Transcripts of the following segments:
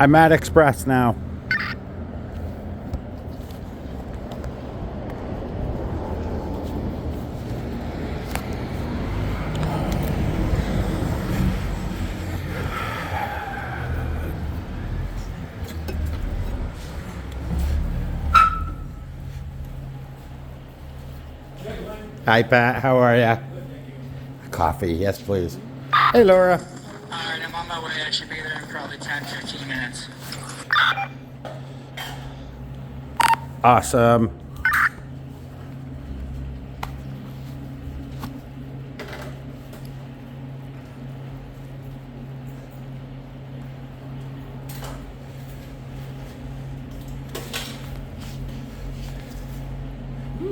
I'm at Express now. Hi, Pat. How are ya? Coffee. Yes, please. Hey, Laura. Alright, I'm on my way. I should be there in probably 10-15 minutes. Awesome.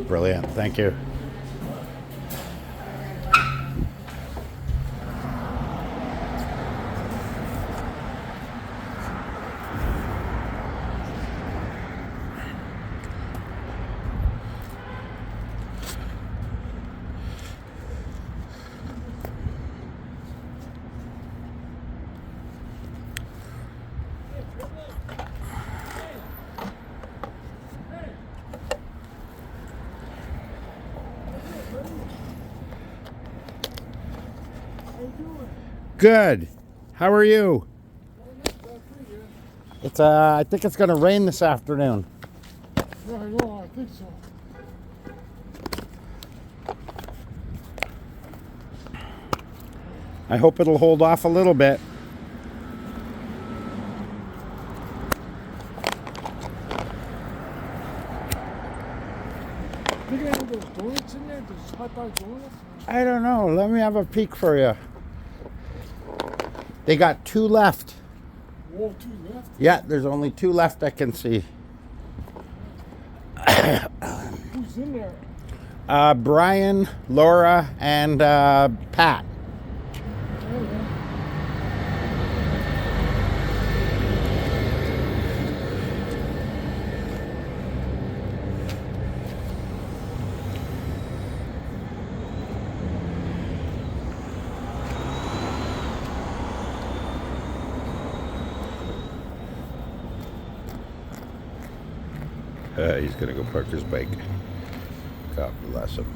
Brilliant. Thank you. Good. How are you? It's I think it's gonna rain this afternoon. Yeah, I know, I think so. I hope it'll hold off a little bit. You got any of those donuts in there? Those hot dog donuts? I don't know. Let me have a peek for you. They got 2 left. Whoa, 2 left? Yeah, there's only 2 left I can see. Who's in there? Brian, Laura, and Pat. Oh, yeah. He's gonna go park his bike. God bless him.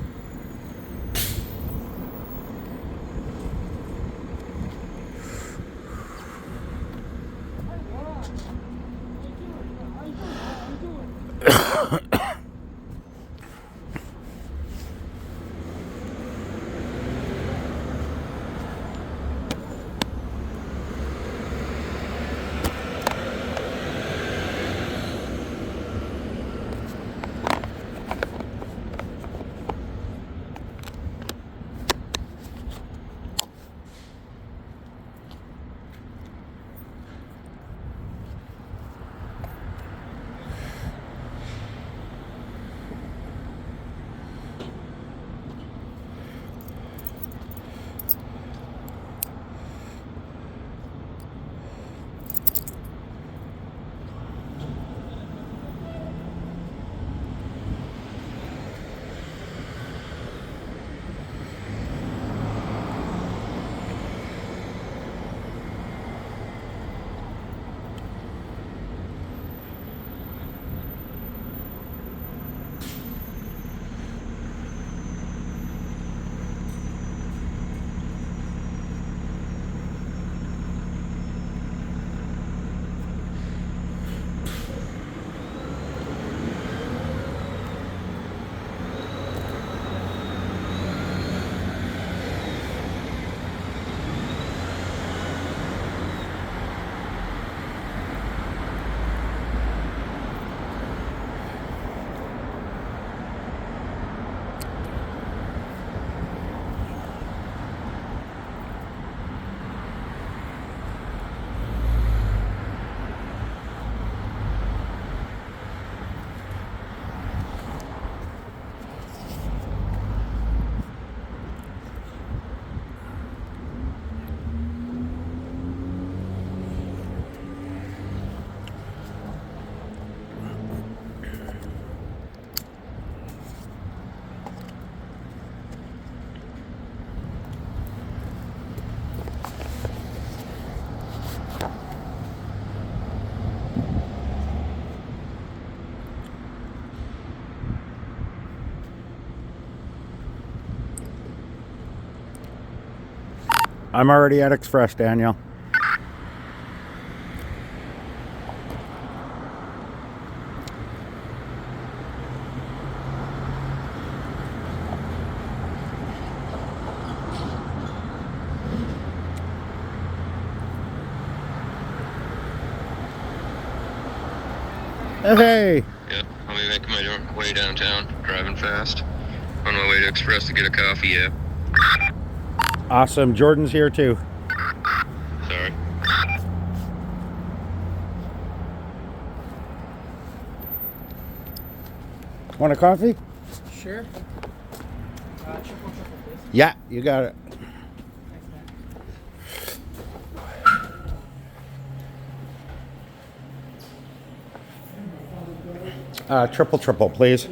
I'm already at Express, Daniel. Hey! Yeah, I'll be making my way downtown, driving fast. On my way to Express to get a coffee, yeah. Awesome. Jordan's here too. Sorry. Want a coffee? Sure. Triple, please. Yeah, you got it. Triple, please.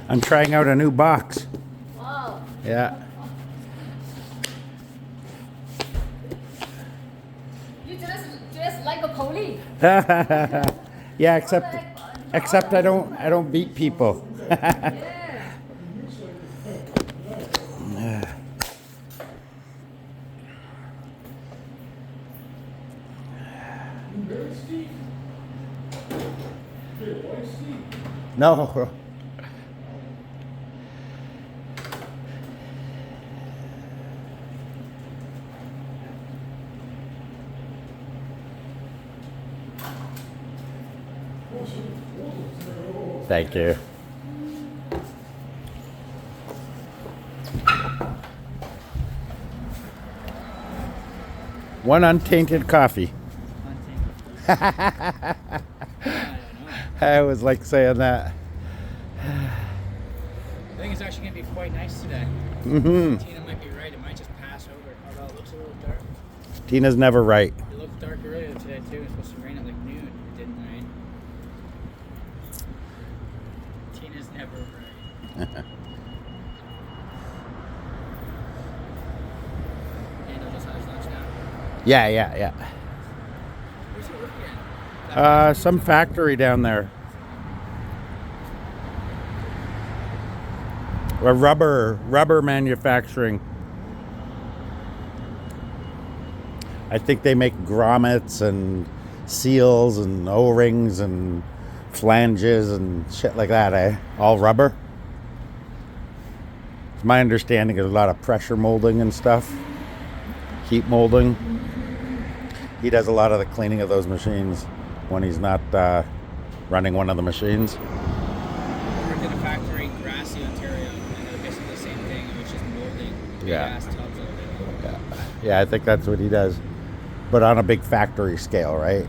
I'm trying out a new box. Wow. Yeah. You just like a police. Yeah, except I don't beat people. Yeah. No. Thank you. One untainted coffee. I always like saying that. I think it's actually going to be quite nice today. Mm-hmm. Tina might be right. It might just pass over. Although it looks a little dark. Tina's never right. It looked dark earlier today, too. It was supposed to rain at like noon. It didn't rain. Tina's never right. Daniel just had his lunch now. Yeah. Where's he working at? Some factory down there. A rubber manufacturing. I think they make grommets and seals and O-rings and flanges and shit like that, eh? All rubber. It's my understanding there's a lot of pressure molding and stuff. Heat molding. He does a lot of the cleaning of those machines when he's not running one of the machines. I worked in a factory in Grassy, Ontario, and it was basically the same thing. It was just molding big-ass tubs of it. Yeah, I think that's what he does. But on a big factory scale, right?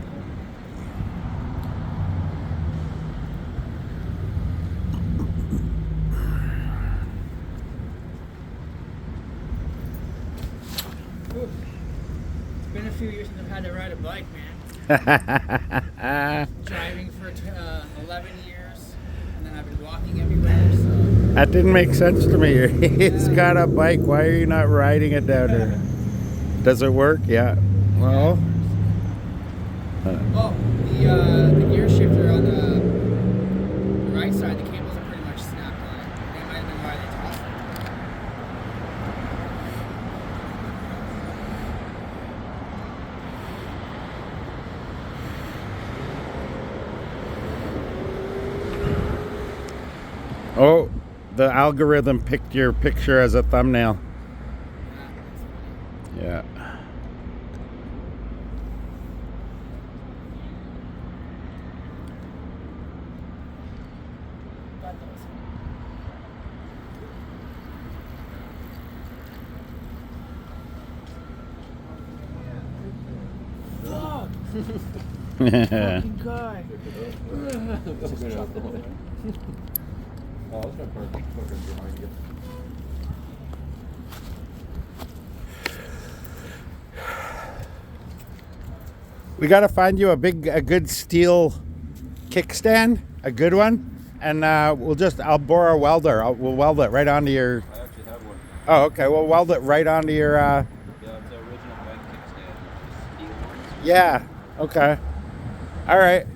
It's been a few years since I've had to ride a bike, man. Driving for 11 years, and then I've been walking everywhere, so... That didn't make sense to me. He's got a bike. Why are you not riding it down there? Does it work? Yeah. Well. Oh, the gear shifter on the right side, the cables are pretty much snapped on it. That might have been why they tossed it. Oh, the algorithm picked your picture as a thumbnail. Yeah. Fucking guy. We gotta find you a good steel kickstand, a good one, and I'll bore a welder. We'll weld it right onto your. I actually have one. Oh, okay. We'll weld it right onto your. Yeah, it's the original bike kickstand. Steel ones. Yeah. Okay. All right.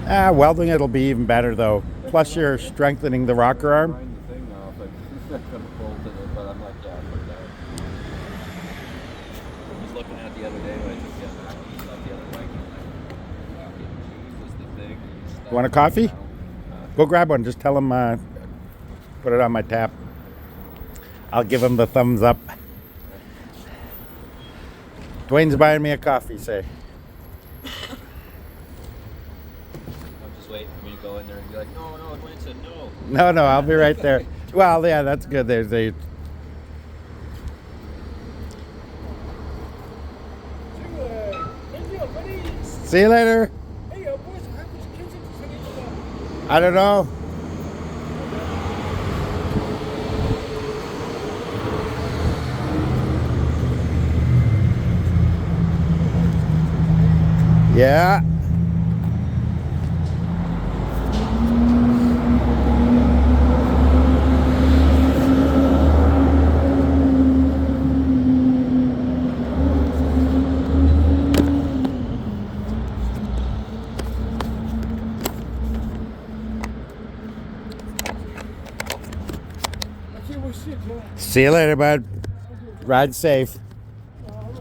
Welding it'll be even better though. Plus you're strengthening the rocker arm. Grind the thing off. Like, I'm gonna bolt it, but I'm like, yeah, fuck that. I was looking at the other day when I just got back and stuff the other bike. And I'm like, fucking Jesus, the thing. You want a coffee? Go grab one. Just tell him put it on my tap. I'll give him the thumbs up. Dwayne's buying me a coffee, say. I'm just waiting for me to go in there and be like, no, Dwayne said no. No, I'll be right there. Well, yeah, that's good. There's a. See you later. I don't know. Yeah. See you later, bud. Ride safe.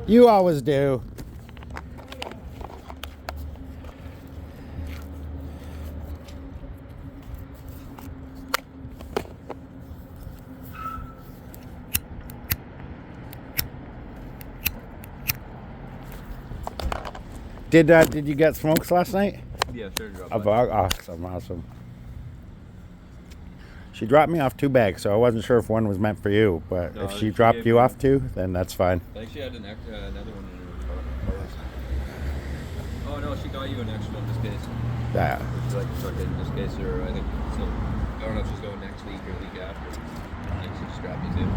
You always do. Did you get smokes last night? Yeah, sure. Awesome. She dropped me off 2 bags, so I wasn't sure if one was meant for you. But No, if she she dropped gave you me- off 2, then that's fine. I think she had another one in her purse. Oh no, she got you an extra one just in case. Yeah. She's like, fuck it, just in case, or I think so. I don't know if she's going next week or the week after. I think she just grabbed me too.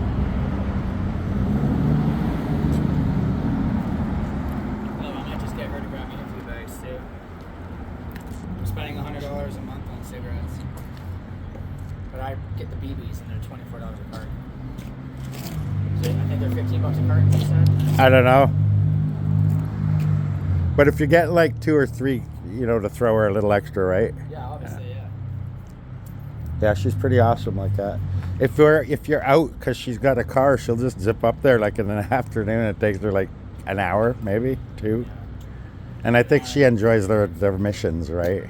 Oh, I might just get her to grab me a few bags too. I'm spending $100 a month on cigarettes. But I get the BBs and they're $24 a carton. So I think they're $15 a carton, you said? I don't know. But if you get like 2 or 3, to throw her a little extra, right? Yeah, obviously, yeah. Yeah, she's pretty awesome like that. If you're out, because she's got a car, she'll just zip up there like in the afternoon. It takes her like an hour, maybe 2. And I think she enjoys their missions, right? I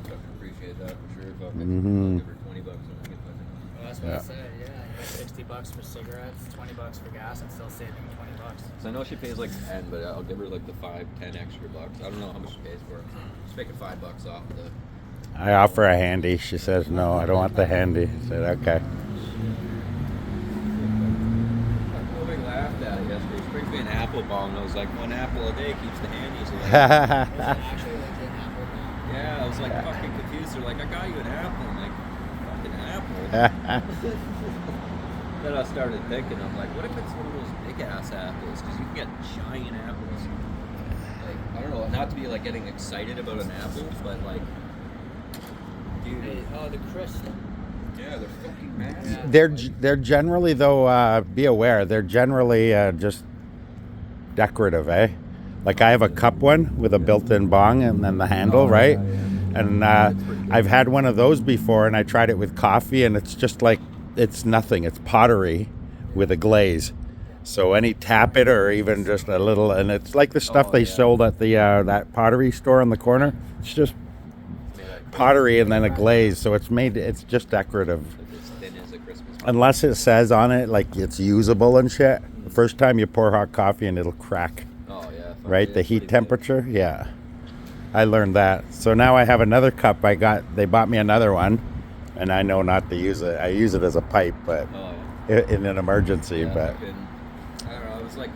fucking appreciate that for sure. Fucking Mhm. I'll give her $20 when I get fucking. Well, that's what Yeah. I said, yeah. You get $60 for cigarettes, $20 for gas, and still saving $20. So I know she pays like 10, but I'll give her like the 5-10 extra bucks. I don't know how much she pays for it. Just making $5 off the. I offer a handy. She says, no, I don't want the handy. I said, okay. I laughed at it yesterday. She brings me an apple bomb, and I was like, 1 apple a day keeps the handies away. It's actually legit apple now. Yeah, I was like fucking confused. They're like, I got you an apple. I'm like, fucking apple. Then I started thinking, I'm like, what if it's one of those big ass apples? Because you can get giant apples. Like, I don't know, not to be like getting excited about an apple, but like, dude, Hey, oh, the crisp. yeah, they're fucking massive. Yeah. They're generally, though, be aware, they're generally just decorative, eh? Like I have a cup one with a built-in bong and then the handle, right? And I've had one of those before, and I tried it with coffee, and it's just like, it's nothing. It's pottery with a glaze. So any tap it or even just a little, and it's like the stuff they sold at the that pottery store on the corner. It's just pottery and then a glaze. So it's just decorative. Like as thin as a Christmas tree. Unless it says on it like it's usable and shit. The first time you pour hot coffee and it'll crack, Oh yeah. fuck right? yeah, The it's heat pretty big. temperature, yeah. I learned that. So now I have another cup. They bought me another one, and I know not to use it. I use it as a pipe, but Oh yeah. in an emergency. Yeah, But fucking, I don't know. I was like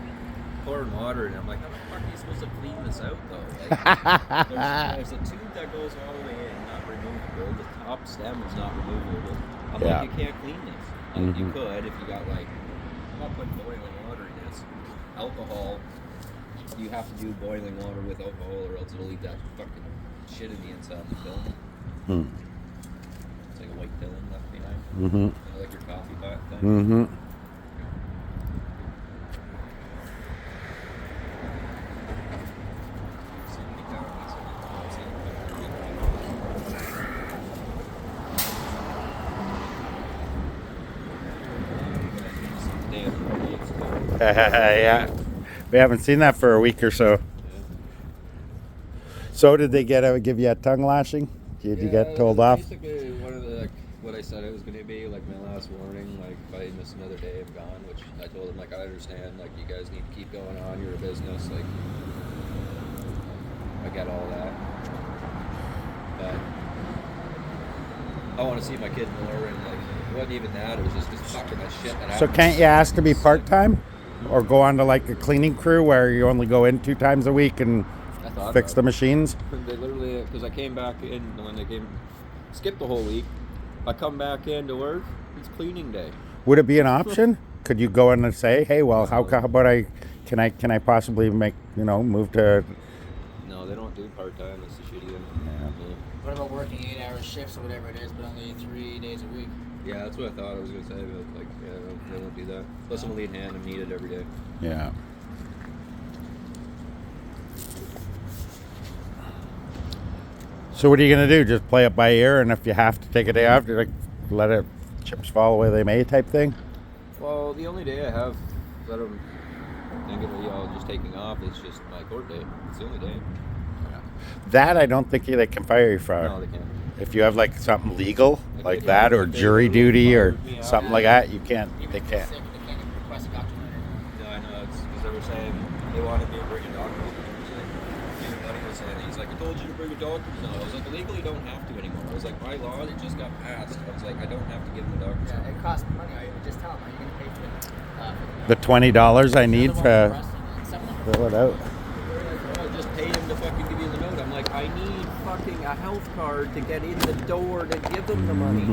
pouring water, and I'm like, how the fuck are you supposed to clean this out though? Like, there's a tube that goes all the way in, not removable. The top stem is not removable. I'm Yeah. like, you can't clean this. Like, you Mhm. could if you got like, I'm not putting boiling water in this. Alcohol, you have to do boiling water with alcohol, or else it'll leave that fucking shit in the inside of the film. Hmm. It's like a white film left behind. Mm-hmm. Like your coffee pot thing. Mm-hmm. Yeah. We haven't seen that for a week or so. So did they give you a tongue lashing? Did you get told off? Basically, one of the what I said it was going to be like my last warning. Like if I miss another day, I'm gone. Which I told them like I understand. Like you guys need to keep going on. You're a business. Like I get all that, but I want to see my kid more. And like it wasn't even that. It was just fucking that shit that happened. So can't you ask to be part-time? Or go on to like a cleaning crew where you only go in 2 times a week and fix the machines? They literally, because I came back in when they skipped the whole week. I come back into work, it's cleaning day. Would it be an option? Could you go in and say, hey, well, how about can I possibly move to? No, they don't do part-time. That's the shitty one. Yeah. What about working 8-hour shifts or whatever it is, but only 3 days a week? Yeah, that's what I thought I was gonna say, but like, yeah, they won't do that. Plus, I'm a lead hand. I'm needed every day. Yeah. So what are you gonna do? Just play it by ear, and if you have to take a day off, like let it chips fall where they may type thing? Well, the only day I have that I'm thinking of just taking off is just my court day. It's the only day. That I don't think they can fire you for. No, they can't. If you have like something legal like that, or jury duty, or something like that, you can't. Even They if you're can't. sick, they can't request a doctor note. No, I know. It's because they were saying they wanted me to bring a doctor's note. My buddy was saying, he's like, I told you to bring a doctor's note. I was like, legally don't have to anymore. I was like, by law, it just got passed. I was like, I don't have to give them a doctor's Yeah, note. it costs money. I would just tell them, are you going to pay for The it? $20 I need to Something. fill it out. I just paid him to fucking give you the note. I'm like, I need fucking a health card to get in the door to give them the money.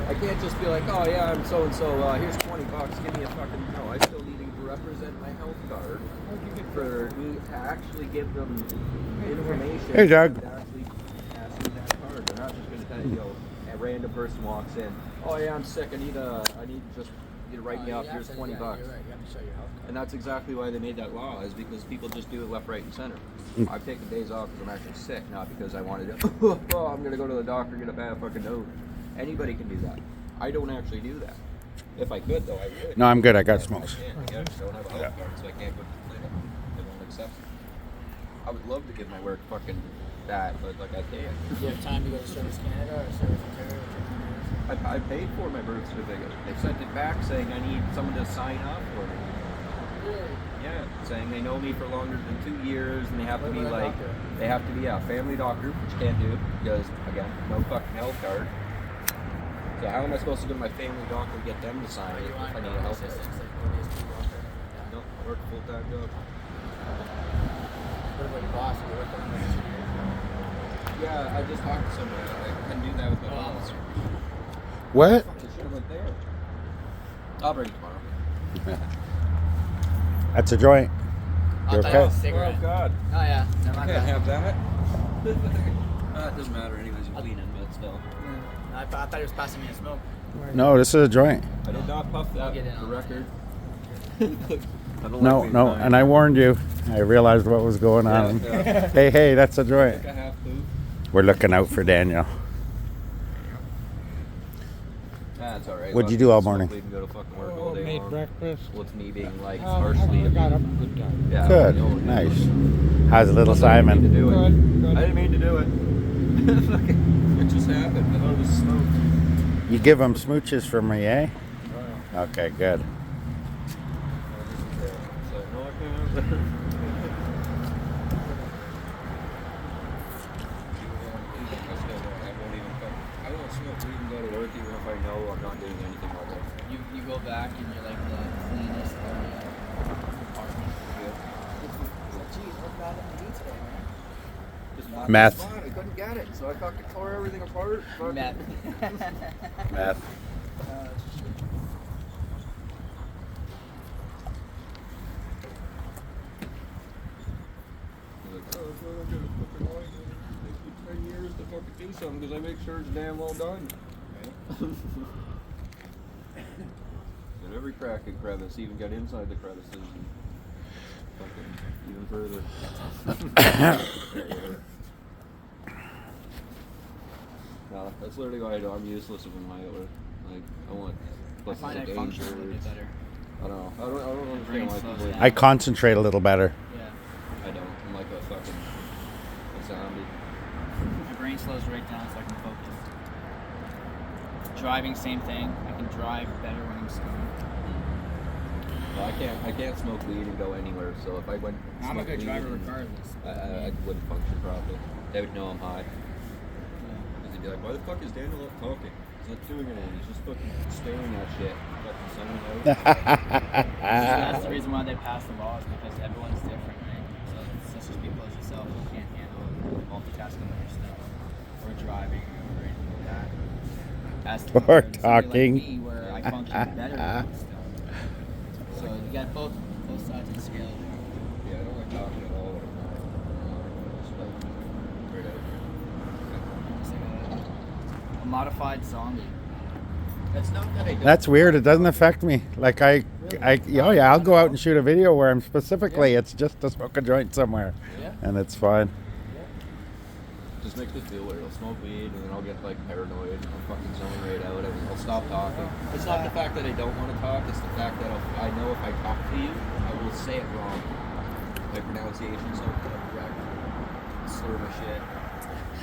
I can't just be like, oh yeah, I'm so and so. Here's $20. Give me a fucking no. I still need to represent my health card for me to actually give them information. Hey, Doug. To actually pass me that card. They're not just gonna tell you, a random person walks in. Oh yeah, I'm sick. I need just you to write me off. Here's $20. You're right. You have to show your health card. And that's exactly why they made that law, is because people just do it left, right, and center. I've taken days off because I'm actually sick, not because I wanted to, oh, I'm going to go to the doctor and get a bad fucking note. Anybody can do that. I don't actually do that. If I could, though, I would. No, I'm good. I got smokes. I don't have a health card, so I can't go to the clinic. They won't accept it. I would love to give my work fucking that, but like I can't. Do you have time to go to Service Canada or Service Ontario? I paid for my birth certificate. They sent it back saying I need someone to sign up for me. Really? Yeah, saying they know me for longer than 2 years, and they have to be What about a like, doctor? they have to be a family doctor, which you can't do because again, no fucking health card. So how am I supposed to go to my family doctor and get them to sign Are it you if on I need a health card? assistance like 4 days a week doctor? Yeah. No, I work a full-time job. What about your boss? You work on this? Yeah, I just talked to somebody. I couldn't do that with my boss. What? Fuck, I should have went there. I'll bring it tomorrow. That's a joint. I You thought it was okay? a cigarette. Oh God, Oh yeah. No, my I can't bad. have that. It doesn't matter anyways. You're cleaning, but still. I thought he was passing me a smoke. No, this is a joint. I did not puff that. get in For on the that. record. I don't No, like no, being and I warned you. I realized what was going on. Yeah. Hey, that's a joint. Like a half poop. We're looking out for Daniel. That's alright. What'd you do all morning? We can go to fucking work all day Made long. breakfast. What's me being like I partially got up a good time. Yeah, Good, I know. nice. How's little I didn't mean to Simon? do it. Good. I didn't mean to do it. Fucking- it just happened. I thought it was smoke. You give him smooches from me, eh? Okay, good. So, no, I can't have that. I won't smoke weed and go to work even if I know I'm not doing anything all day. You go back and you're like the cleanest apartment. Geez, what bad in the heat today, man? Just not Meth. the spot. I couldn't get it, so I fucking tore everything apart. Fucking- Meth. Meth. Like, oh, well, I'm gonna fucking lie. It takes me 10 years to fucking do something because I make sure it's damn well done. At every crack and crevice, even get inside the crevices and fucking even further. No, that's literally why I'm useless in my work. Like, I want I places find of I function a little danger. bit better. I don't know. I don't understand brain why slows people. down. I concentrate a little better. Yeah. I don't. I'm like a fucking zombie. My brain slows right down so I can focus. Driving, same thing. I can drive better when I'm stoned. Well, I can't smoke weed and go anywhere. So if I went, I'm a smoke good weed driver and- regardless. I wouldn't function properly. They would know I'm high. Because they'd be like, why the fuck is Daniel up talking? He's not doing anything. He's just fucking staring at shit. Fucking someone out. That's the reason why they passed the laws, because everyone's different, right? So it's such as people as yourself who can't handle multitasking with your stuff, or driving, or anything like that. As to Or somebody talking. like me, where I function better with stuff. So you got both sides of the scale. Yeah, I don't like talking at all. Just like, straight out. It's like a modified zombie. It's not that I don't. That's weird. It doesn't affect me. Like oh yeah, I'll go out and shoot a video where I'm specifically it's just to smoke a joint somewhere, Yeah. Uh, and it's fine. Just makes me feel weird. I'll smoke weed and then I'll get like paranoid. I'll fucking zone right out. I'll stop talking. It's not the fact that I don't want to talk. It's the fact that I know if I talk to you, I will say it wrong. My pronunciation's not correct. Slur my shit.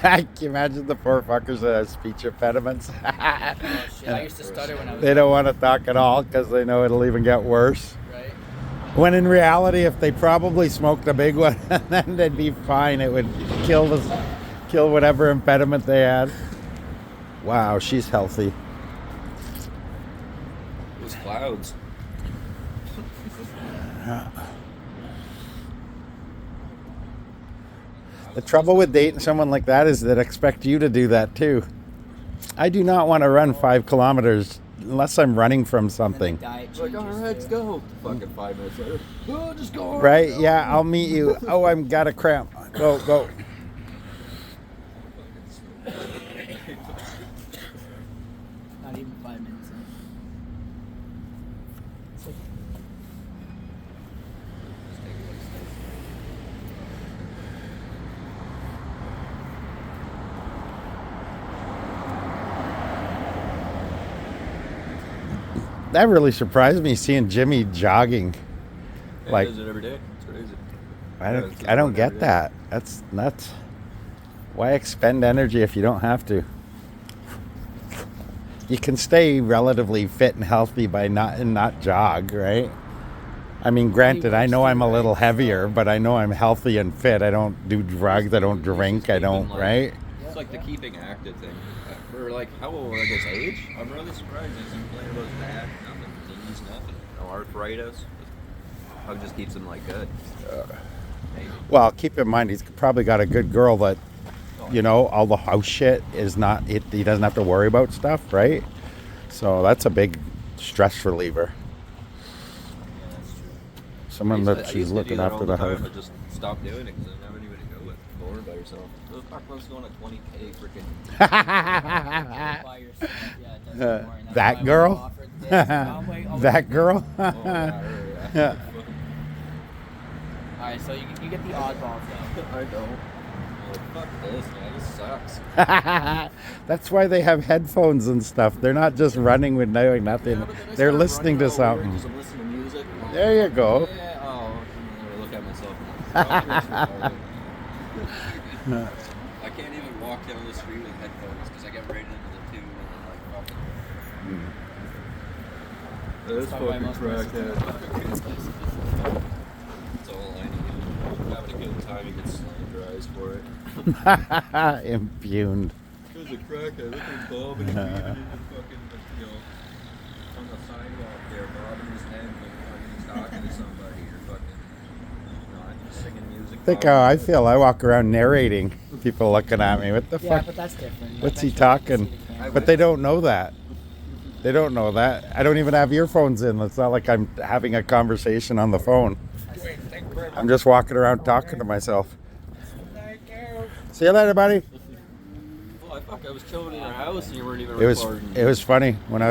Can you imagine the poor fuckers that have speech impediments? Oh shit! I used to stutter when I was. They don't want to talk at all because they know it'll even get worse. Right. When in reality, if they probably smoked a big one, then they'd be fine. It would kill whatever impediment they had. Wow, she's healthy. It was clouds. The trouble with dating someone like that is that expect you to do that too. I do not want to run 5 kilometers unless I'm running from something. Diet It's like, changes, alright, let's too. go. Fucking 5 minutes later. Oh, just go. Right? Yeah, I'll meet you. Oh, I'm got a cramp. Go. Not even 5 minutes. That really surprised me seeing Jimmy jogging. Like- He does it every day. It's crazy. I don't get that. That's nuts. Why expend energy if you don't have to? You can stay relatively fit and healthy by not jog, right? I mean, granted, I know I'm a little heavier, but I know I'm healthy and fit. I don't do drugs. I don't drink. I don't, right? It's like the keeping active thing. For like how old at his age, I'm really surprised he doesn't complain about his back, nothing, knees, nothing. No arthritis. It just keeps him like good. Maybe. Well, keep in mind, he's probably got a good girl that, you know, all the house shit is not, he doesn't have to worry about stuff, right? So that's a big stress reliever. Yeah, that's true. Someone that she's looking after the house. I just stopped doing it because I never knew where to go with. Bored by yourself. Who the fuck wants to go on a 20K freaking? By yourself, yeah, it does get boring. That's That why we girl? offered this. Oh, wait, oh, That girl? Oh, yeah, her, yeah. Yeah. Alright, so you get the oddballs though. I don't. Like, fuck this, man. This sucks. That's why they have headphones and stuff. They're not just running with knowing nothing. Yeah, but then I They're start listening to running all weird something. 'cause I'm listening to music. There you go. Yeah, oh, I look at myself. I can't even walk down the street with headphones because I get right into the tune and I'm like, fuck it. This probably why most crackhead. That's all I need. Having a good time, you get slanderized for it. Impugned. Because a crackhead, look at Bob and he's fucking, you know, on the sidewalk there, bobbing his head when he's talking to somebody or fucking, you know, I'm just singing music. Think how I feel. I walk around narrating. People looking at me. What the Yeah, fuck? but that's different. What's he Eventually you can talking? see the camera. But they don't know that. They don't know that. I don't even have earphones in. It's not like I'm having a conversation on the phone. I'm just walking around talking to myself. See you later, buddy. Well, I was chilling in your house and you weren't even It was funny when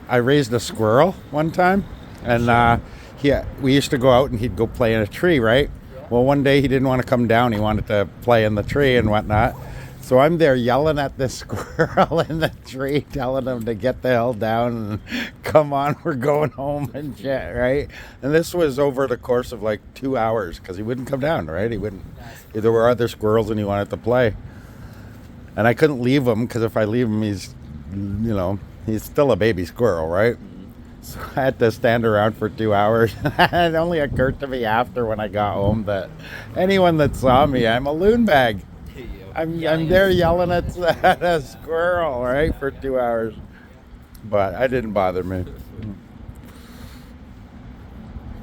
I raised a squirrel one time, and we used to go out and he'd go play in a tree, right? Well, one day he didn't want to come down. He wanted to play in the tree and whatnot. So I'm there yelling at this squirrel in the tree, telling him to get the hell down and come on, we're going home and shit, right? And this was over the course of like 2 hours because he wouldn't come down, right? He wouldn't. There were other squirrels and he wanted to play. And I couldn't leave him because if I leave him, he's still a baby squirrel, right? So I had to stand around for 2 hours. It only occurred to me after when I got home that anyone that saw me, I'm a loon bag. I'm there yelling at a squirrel, right, for 2 hours. But I didn't bother me.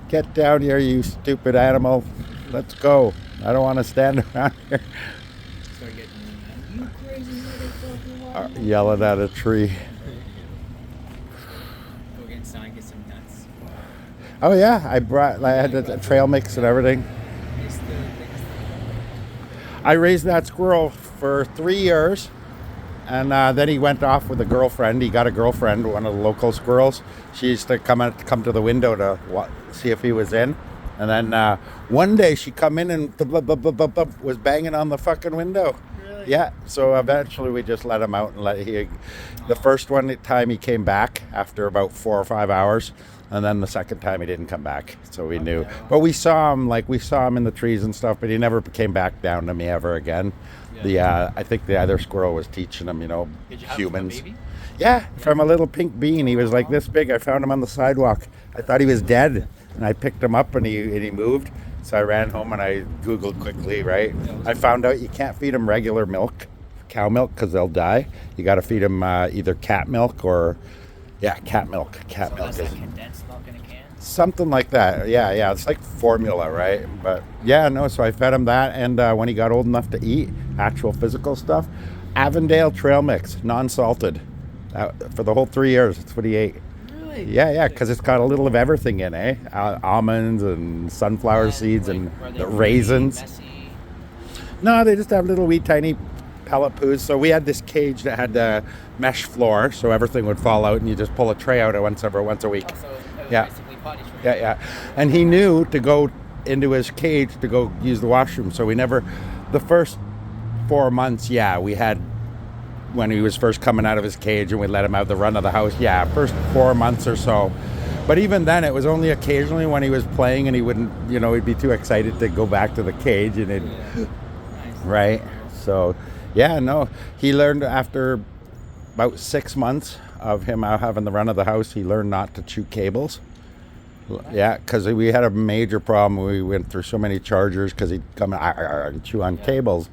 Get down here, you stupid animal. Let's go. I don't want to stand around here. Start getting, you crazy motherfucker. Yelling at a tree. Go get inside and get some nuts. Oh yeah, I had a trail mix and everything. It's the biggest thing. I raised that squirrel for 3 years, and then he went off with a girlfriend. He got a girlfriend, one of the local squirrels. She used to come to the window to see if he was in. And then one day she come in and was banging on the fucking window. Really? Yeah. So eventually we just let him out and the first time he came back after about 4 or 5 hours. And then the second time he didn't come back, so we knew. But we saw him in the trees and stuff, but he never came back down to me ever again. I think the other squirrel was teaching him, Did you have humans. a baby? Yeah, from a little pink bean. He was like this big. I found him on the sidewalk. I thought he was dead, and I picked him up, and he moved. So I ran home and I Googled quickly, right? I found out you can't feed them regular milk, cow milk, because they'll die. You got to feed them either cat milk or... Yeah, cat milk. Cat milk That's is like condensed milk in a can? something like that. Yeah. It's like formula, right? But yeah, no. So I fed him that, and when he got old enough to eat actual physical stuff, Avondale trail mix, non-salted, for the whole 3 years. That's what he ate. Really? Yeah, because it's got a little of everything in, eh? Almonds and sunflower seeds and the raisins. Messy? No, they just have little wee tiny pellet poos. So we had this cage that had the mesh floor, so everything would fall out, and you just pull a tray out once a week. Also, it was Yeah. basically potty training. Yeah. And he knew to go into his cage to go use the washroom. So the first 4 months, we had, when he was first coming out of his cage and we let him have the run of the house. Yeah, first 4 months or so. But even then, it was only occasionally when he was playing and he wouldn't, he'd be too excited to go back to the cage and Nice. right. So, he learned after about 6 months of him out having the run of the house, he learned not to chew cables. Yeah, because we had a major problem. We went through so many chargers because he'd come and chew on cables.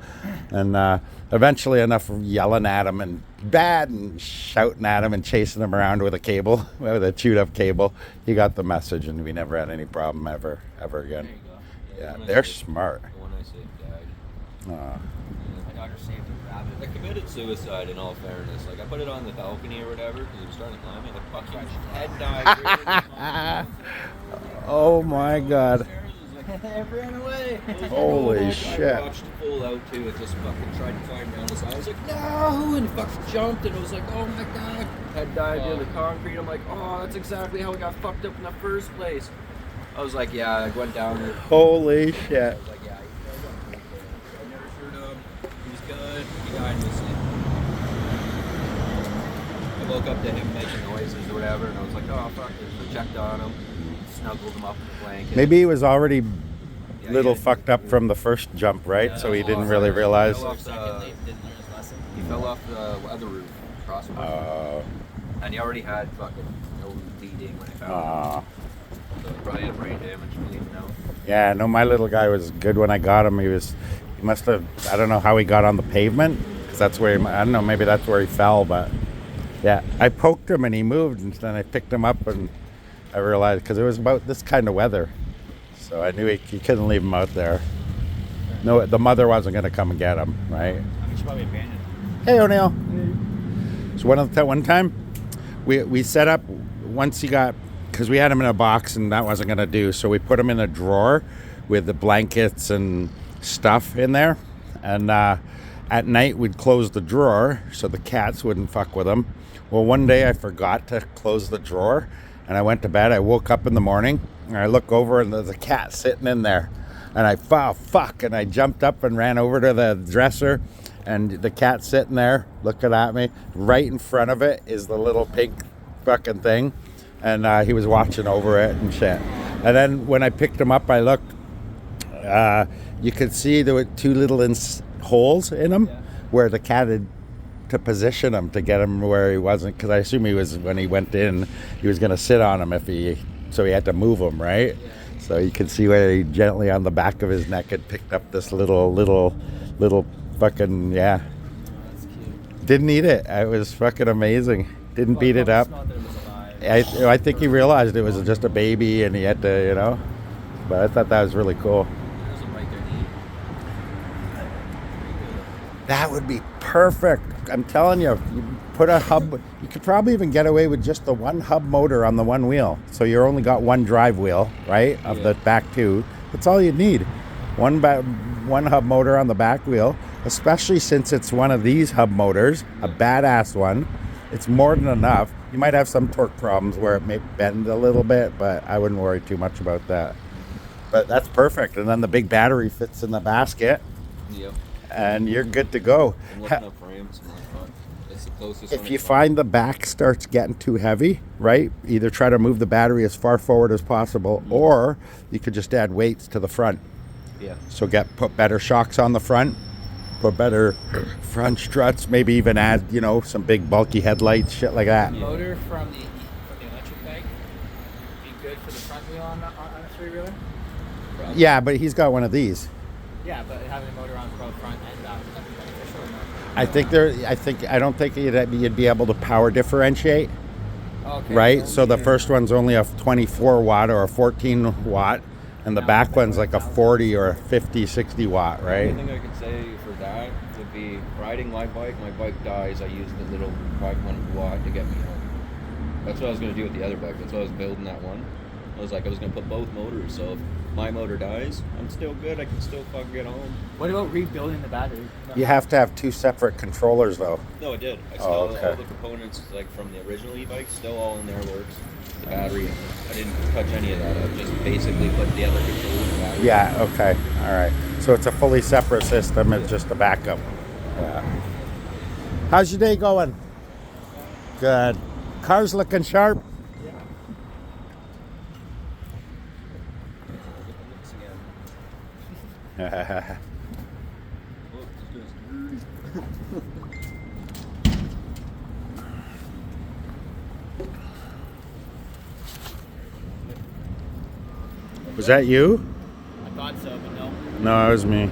And eventually enough of yelling at him and shouting at him and chasing him around with a chewed up cable, he got the message, and we never had any problem ever again. There you go. Yeah, When I they're saved- smart. The one I saved died. My daughter saved a I rabbit. committed suicide in all fairness. Like, I put it on the balcony or whatever because he was starting to climb me. The fucking head died. Oh my God. It ran away. Holy shit. I watched the full out too. It just fucking tried to climb down the side. I was like, no! And it fucking jumped, and I was like, oh my God. Head dived into the concrete. I'm like, oh, that's exactly how it got fucked up in the first place. I was like, yeah, I went down there. Holy I shit. was like, yeah, I never shoot him. He was good. He died in his sleep. I woke up to him making noises or whatever, and I was like, oh, fuck it. So I checked on him, snuggled him up in the blanket. Maybe he was already Yeah, little he- fucked up from the first jump, right? Yeah, so he well, didn't really realize. He fell off Second, the, they didn't learn his lesson. he fell off the other roof, across the roof. And he already had fucking nose bleeding when I found him. So he probably had brain damage, bleeding out. Yeah, no, my little guy was good when I got him. He must have, I don't know how he got on the pavement, because that's where I don't know, maybe that's where he fell, but yeah, I poked him and he moved, and then I picked him up and I realized, because it was about this kind of weather, so I knew he couldn't leave him out there. No, the mother wasn't going to come and get him, right? I mean, she probably abandoned him. Hey, O'Neill. So one time, we set up, once he got, because we had him in a box and that wasn't going to do, so we put him in a drawer with the blankets and stuff in there. And at night, we'd close the drawer so the cats wouldn't fuck with him. Well, one day I forgot to close the drawer, and I went to bed. I woke up in the morning, and I look over, and there's a cat sitting in there. And I, fuck, and I jumped up and ran over to the dresser, and the cat's sitting there looking at me. Right in front of it is the little pink fucking thing, and he was watching over it and shit. And then when I picked him up, I looked. You could see there were two little holes in him where the cat had to position him to get him where he wasn't, because I assume he was, when he went in, he was going to sit on him so he had to move him, right? So you can see where he gently on the back of his neck had picked up this little fucking, That's cute. Didn't eat it. It was fucking amazing. Didn't beat it up. Smelled that it was alive. I think he realized it was just a baby and he had to, but I thought that was really cool. There's a bite there to eat. That would be perfect. I'm telling you, you put a hub. You could probably even get away with just the one hub motor on the one wheel. So you only got one drive wheel, right, of the back two. That's all you need. One hub motor on the back wheel, especially since it's one of these hub motors, a badass one. It's more than enough. You might have some torque problems where it may bend a little bit, but I wouldn't worry too much about that. But that's perfect. And then the big battery fits in the basket. Yep. And you're good to go. I'm looking up frames. And it's the closest one If I you found. find the back starts getting too heavy, right, either try to move the battery as far forward as possible, or you could just add weights to the front. Yeah. So put better shocks on the front, put better front struts, maybe even add, some big bulky headlights, shit like that. Motor from the electric bike be good for the front wheel on a three-wheeler? Yeah, but he's got one of these. Yeah, but having a motor on both front and back would that be beneficial or no? I don't think you'd be able to power differentiate, Okay. right? So the first one's only a 24 watt or a 14 watt, and the back one's like a 40 or a 50, 60 watt, The right? only thing I could say for that would be riding my bike. My bike dies. I use the little 500 watt to get me home. That's what I was going to do with the other bike. That's why I was building that one. I was going to put both motors. So if my motor dies, I'm still good. I can still fucking get home. What about rebuilding the battery? You have to have two separate controllers, though. No, I did. I still Oh, okay. all the components from the original e-bike still all in there works. The battery, I didn't touch any of that. I just basically put the other controller in the battery. Yeah, okay. All right. So it's a fully separate system. It's just a backup. Yeah. How's your day going? Good. Car's looking sharp. Was that you? I thought so, but no. No, it was me.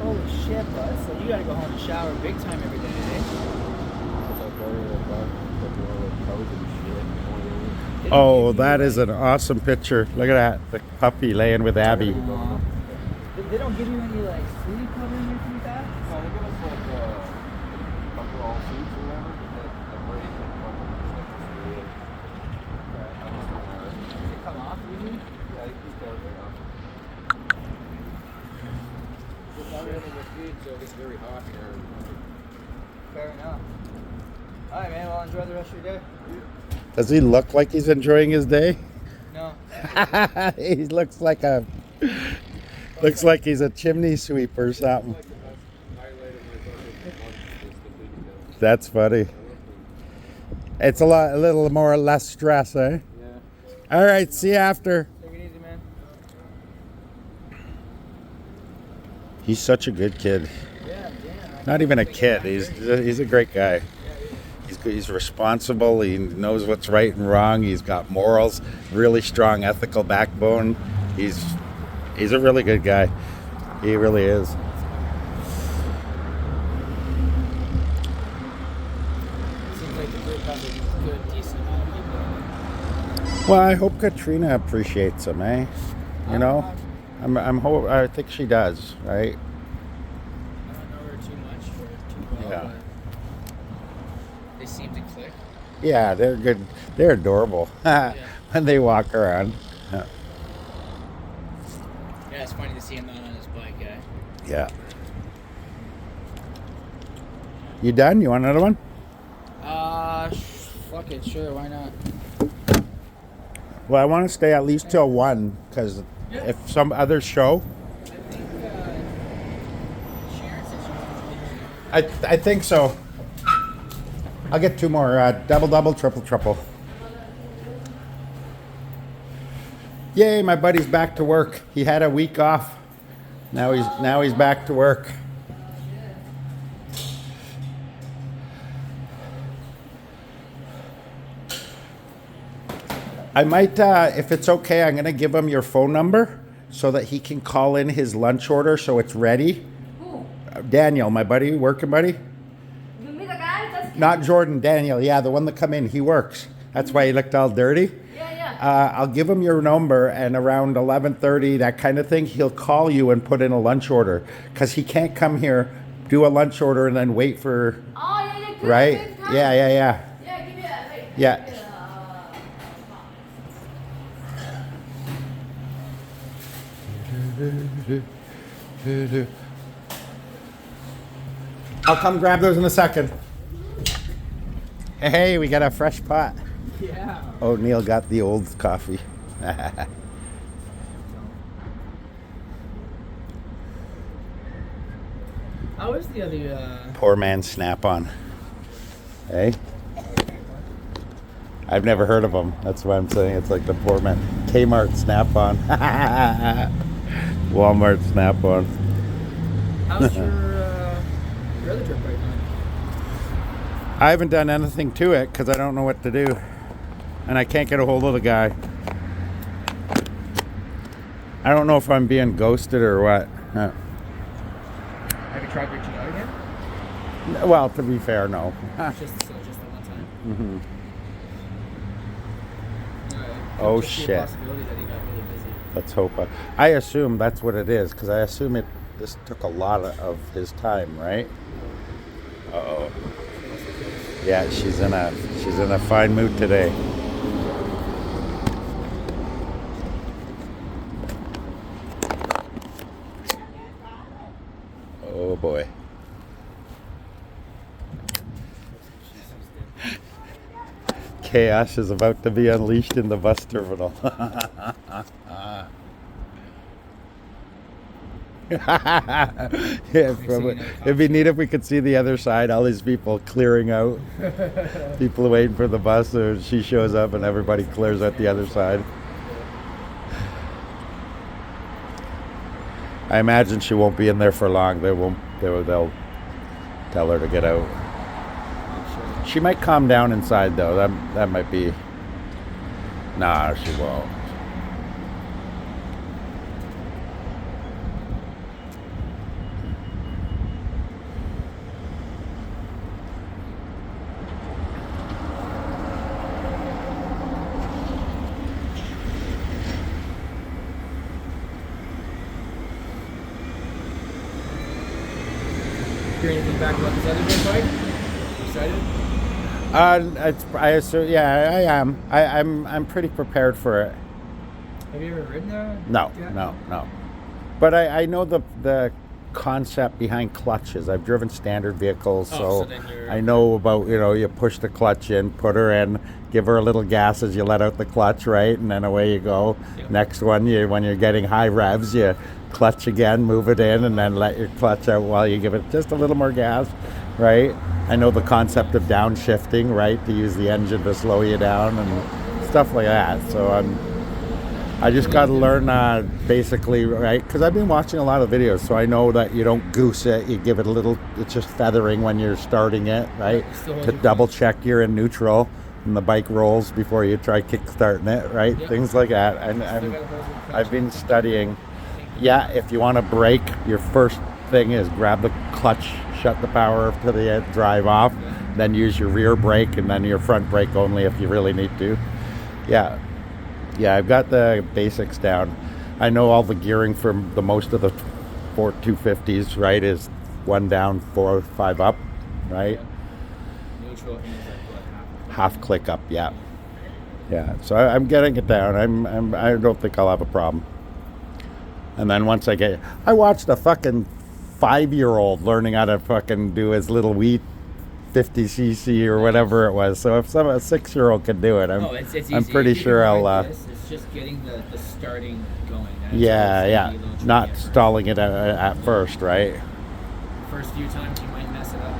Holy shit, bud. So you gotta go home and shower big time every day, eh? Oh, that is an awesome picture. Look at that. The puppy laying with Abby. Aw. They don't give you any like sleep cover or anything like that? No, they give us coverall suits or whatever. That break and Does it come off easy? yeah, you keep everything off. It's not really with food, so it gets very hot here. Fair enough. Alright, man. Well, enjoy the rest of your day. Does he look like he's enjoying his day? No. He looks like he's a chimney sweep or something. That's funny. It's a little more less stress, eh? Yeah. All right, see you after. Take it easy, man. He's such a good kid. Yeah, Not even a kid. He's a great guy. He's responsible. He knows what's right and wrong. He's got morals, really strong ethical backbone. He's a really good guy. He really is. Seems like the group has a good, decent amount of people. Well, I hope Katrina appreciates him, eh? You know, I think she does, right? I don't know her too much or too well, Yeah. but they seem to click. Yeah, they're good. They're adorable when they walk around. Yeah, it's funny to see him not on his bike, eh? Yeah. You done? You want another one? Fuck it, sure, why not? Well, I want to stay at least till 1 because if some others show, I think so. I'll get 2 more. Double, triple. Yay, my buddy's back to work. He had a week off. Now he's back to work. I might, if it's okay, I'm gonna give him your phone number so that he can call in his lunch order so it's ready. Who? Daniel, my buddy, working buddy. You meet the guy? That's Not Jordan, Daniel. Yeah, the one that come in. He works. That's why he looked all dirty. yeah. I'll give him your number, and around 11:30, that kind of thing, he'll call you and put in a lunch order because he can't come here, do a lunch order, and then wait for. Oh, yeah, good. Right? Good time. Yeah. Yeah, give me that. Wait. Yeah. Give me I'll come grab those in a second. Hey, we got a fresh pot. Yeah. Oh, Neil got the old coffee. How is the other? Poor man Snap-on. Hey? I've never heard of them. That's why I'm saying it's like the poor man. Kmart Snap-on. Walmart Snap-on. How's your other trip right now? I haven't done anything to it because I don't know what to do. And I can't get a hold of the guy. I don't know if I'm being ghosted or what. Have you tried reaching out again? Well, to be fair, no. Just the one time. Mhm. Alright. Oh, Just the shit. possibility that he got really busy. Let's hope. I assume that's what it is because I assume this took a lot of his time, right? Uh-oh. Yeah, she's in a fine mood today. Oh boy. Chaos is about to be unleashed in the bus terminal. It'd be neat if we could see the other side, all these people clearing out. People waiting for the bus, or she shows up and everybody clears out the other side. I imagine she won't be in there for long. They'll tell her to get out. She might calm down inside though. That might be. Nah, she won't. Hear anything back about this other big bike? Excited? I assume. Yeah, I am. I'm pretty prepared for it. Have you ever ridden that? No, Yeah. no. But I know the concept behind clutches. I've driven standard vehicles, Oh, so so then you're- I know about, you push the clutch in, put her in, give her a little gas as you let out the clutch, right? And then away you go. Yep. Next one, when you're getting high revs, you clutch again, move it in, and then let your clutch out while you give it just a little more gas, right? I know the concept of downshifting, right? To use the engine to slow you down and stuff like that. So I just got to learn basically, right? Because I've been watching a lot of videos, so I know that you don't goose it. You give it a little, it's just feathering when you're starting it, right? Still hold To your double clutch. check you're in neutral and the bike rolls before you try kick-starting it, right? Yep. Things like that. And Still gotta hold your clutch. I've been studying. Yeah, if you want to brake, your first thing is grab the clutch, shut the power to the end, drive off, then use your rear brake, and then your front brake only if you really need to. Yeah, I've got the basics down. I know all the gearing for the most of the 250s, right, is 1 down, 4, 5 up, right? Neutral and like what, Half click up, yeah. So I'm getting it down. I don't think I'll have a problem. And then once I watched a fucking 5-year-old learning how to fucking do his little wee 50cc or whatever it was. So if a 6-year-old could do it, it's easy. I'm pretty If you sure can I'll. ride this, it's just getting the starting going. That's all Yeah, it's gonna be a little not tricky at stalling it at first, right? first few times you might mess it up.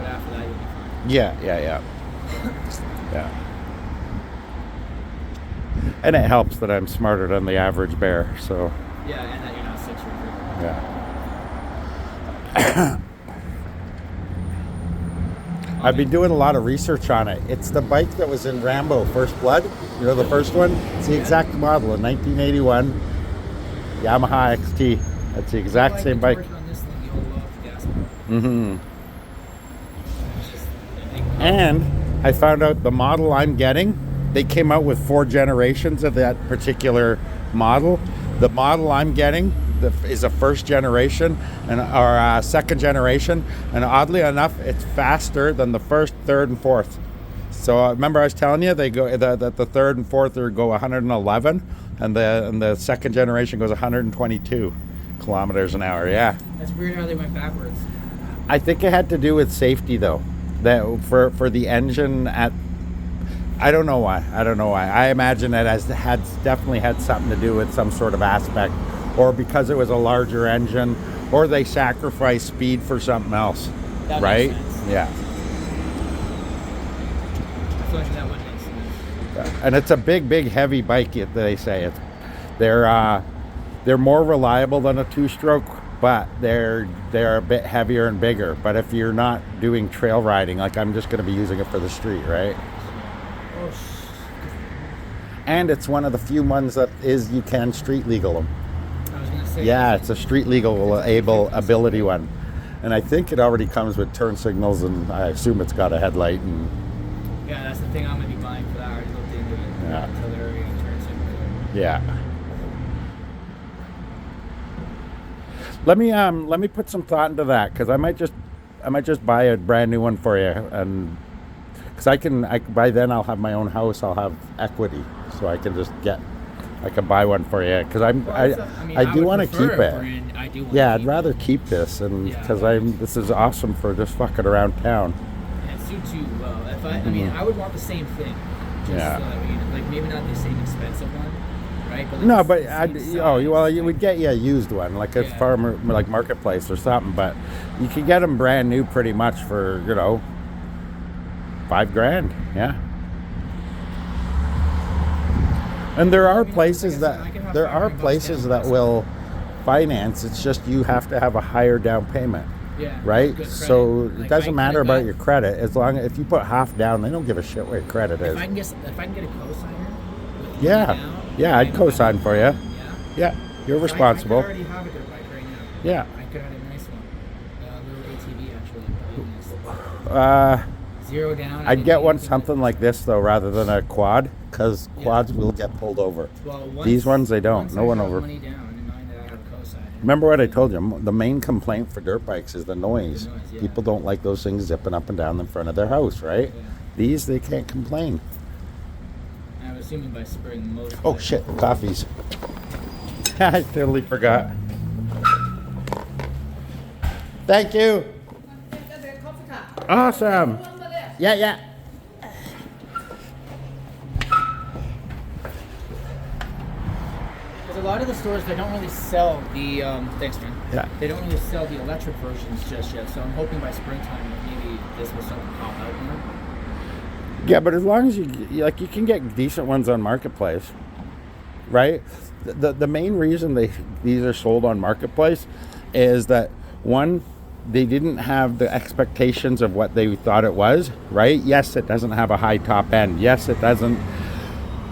Yeah. And it helps that I'm smarter than the average bear, so Yeah, and that you're not 6 or 3. yeah. I've been doing a lot of research on it. It's the bike that was in Rambo First Blood. You know the first one? It's the exact model, a 1981 Yamaha XT. That's the exact same bike. On this thing, you'll love the gas pedal. Mm-hmm. It's just a big And I found out the model I'm getting, they came out with 4 generations of that particular model. The model I'm getting is a first generation or second generation, and oddly enough, it's faster than the first, third, and fourth. So remember, I was telling you they go that the third and fourth go 111, and the second generation goes 122 kilometers an hour. Yeah, That's weird how they went backwards. I think it had to do with safety though. That for the engine at. I don't know why. I imagine it definitely had something to do with some sort of aspect, or because it was a larger engine, or they sacrificed speed for something else. That Right? makes sense. Yeah. I feel like that would make sense. And it's a big, heavy bike. They say they're more reliable than a 2-stroke, but they're a bit heavier and bigger. But if you're not doing trail riding, like I'm just going to be using it for the street, right? Oh, And it's one of the few ones that you can street legal them. I was gonna say. Yeah, it's a street legal ability one. And I think it already comes with turn signals, and I assume it's got a headlight. And Yeah, that's the thing I'm gonna be buying for that. I already looked into it. Yeah. Until they're already gonna turn signal. yeah. Let me put some thought into that, because I might just buy a brand new one for you, and because by then I'll have my own house, I'll have equity, so I can buy one for you, because I do want to keep it. Yeah, I'd rather keep this, and Yeah. because this is awesome for just fucking around town. And it suits you well. I mean, I would want the same thing. Just, Yeah. I mean, like maybe not the same expensive one, right? But like No, the but same you would get you a used one, like a Yeah. farmer, like Marketplace or something. But you can get them brand new pretty much for $5,000. Yeah. And there are places that will finance. It's just you have to have a higher down payment, Yeah. right? Good credit. So it Like, doesn't matter like about that. your credit, as long if you put half down, they don't give a shit what your credit is. If I can get a cosigner. with Yeah, money down, yeah, I'd co-sign for you. Yeah. Yeah, you're responsible. I could already have a dirt bike right now. Yeah. I could have a nice one. A little ATV actually. Zero down. I I'd could get do one anything something like this though, rather than a quad, because quads will get pulled over. Well, These ones they don't. once No I one have over. Money down in mind that I have a cosigner. Remember what I told you? The main complaint for dirt bikes is the noise. The noise, yeah. People don't like those things zipping up and down in front of their house, right? Yeah. These they can't complain. I'm assuming by spring most. Oh shit, coffees. I totally forgot. Thank you. Awesome. Yeah. Because a lot of the stores they don't really sell the thanks man. Yeah. They don't really sell the electric versions just yet. So I'm hoping by springtime maybe this will start to pop out more. Yeah, but as long as you can get decent ones on Marketplace, right? The main reason these are sold on Marketplace is that one, they didn't have the expectations of what they thought it was, right? Yes, it doesn't have a high top end. Yes, it doesn't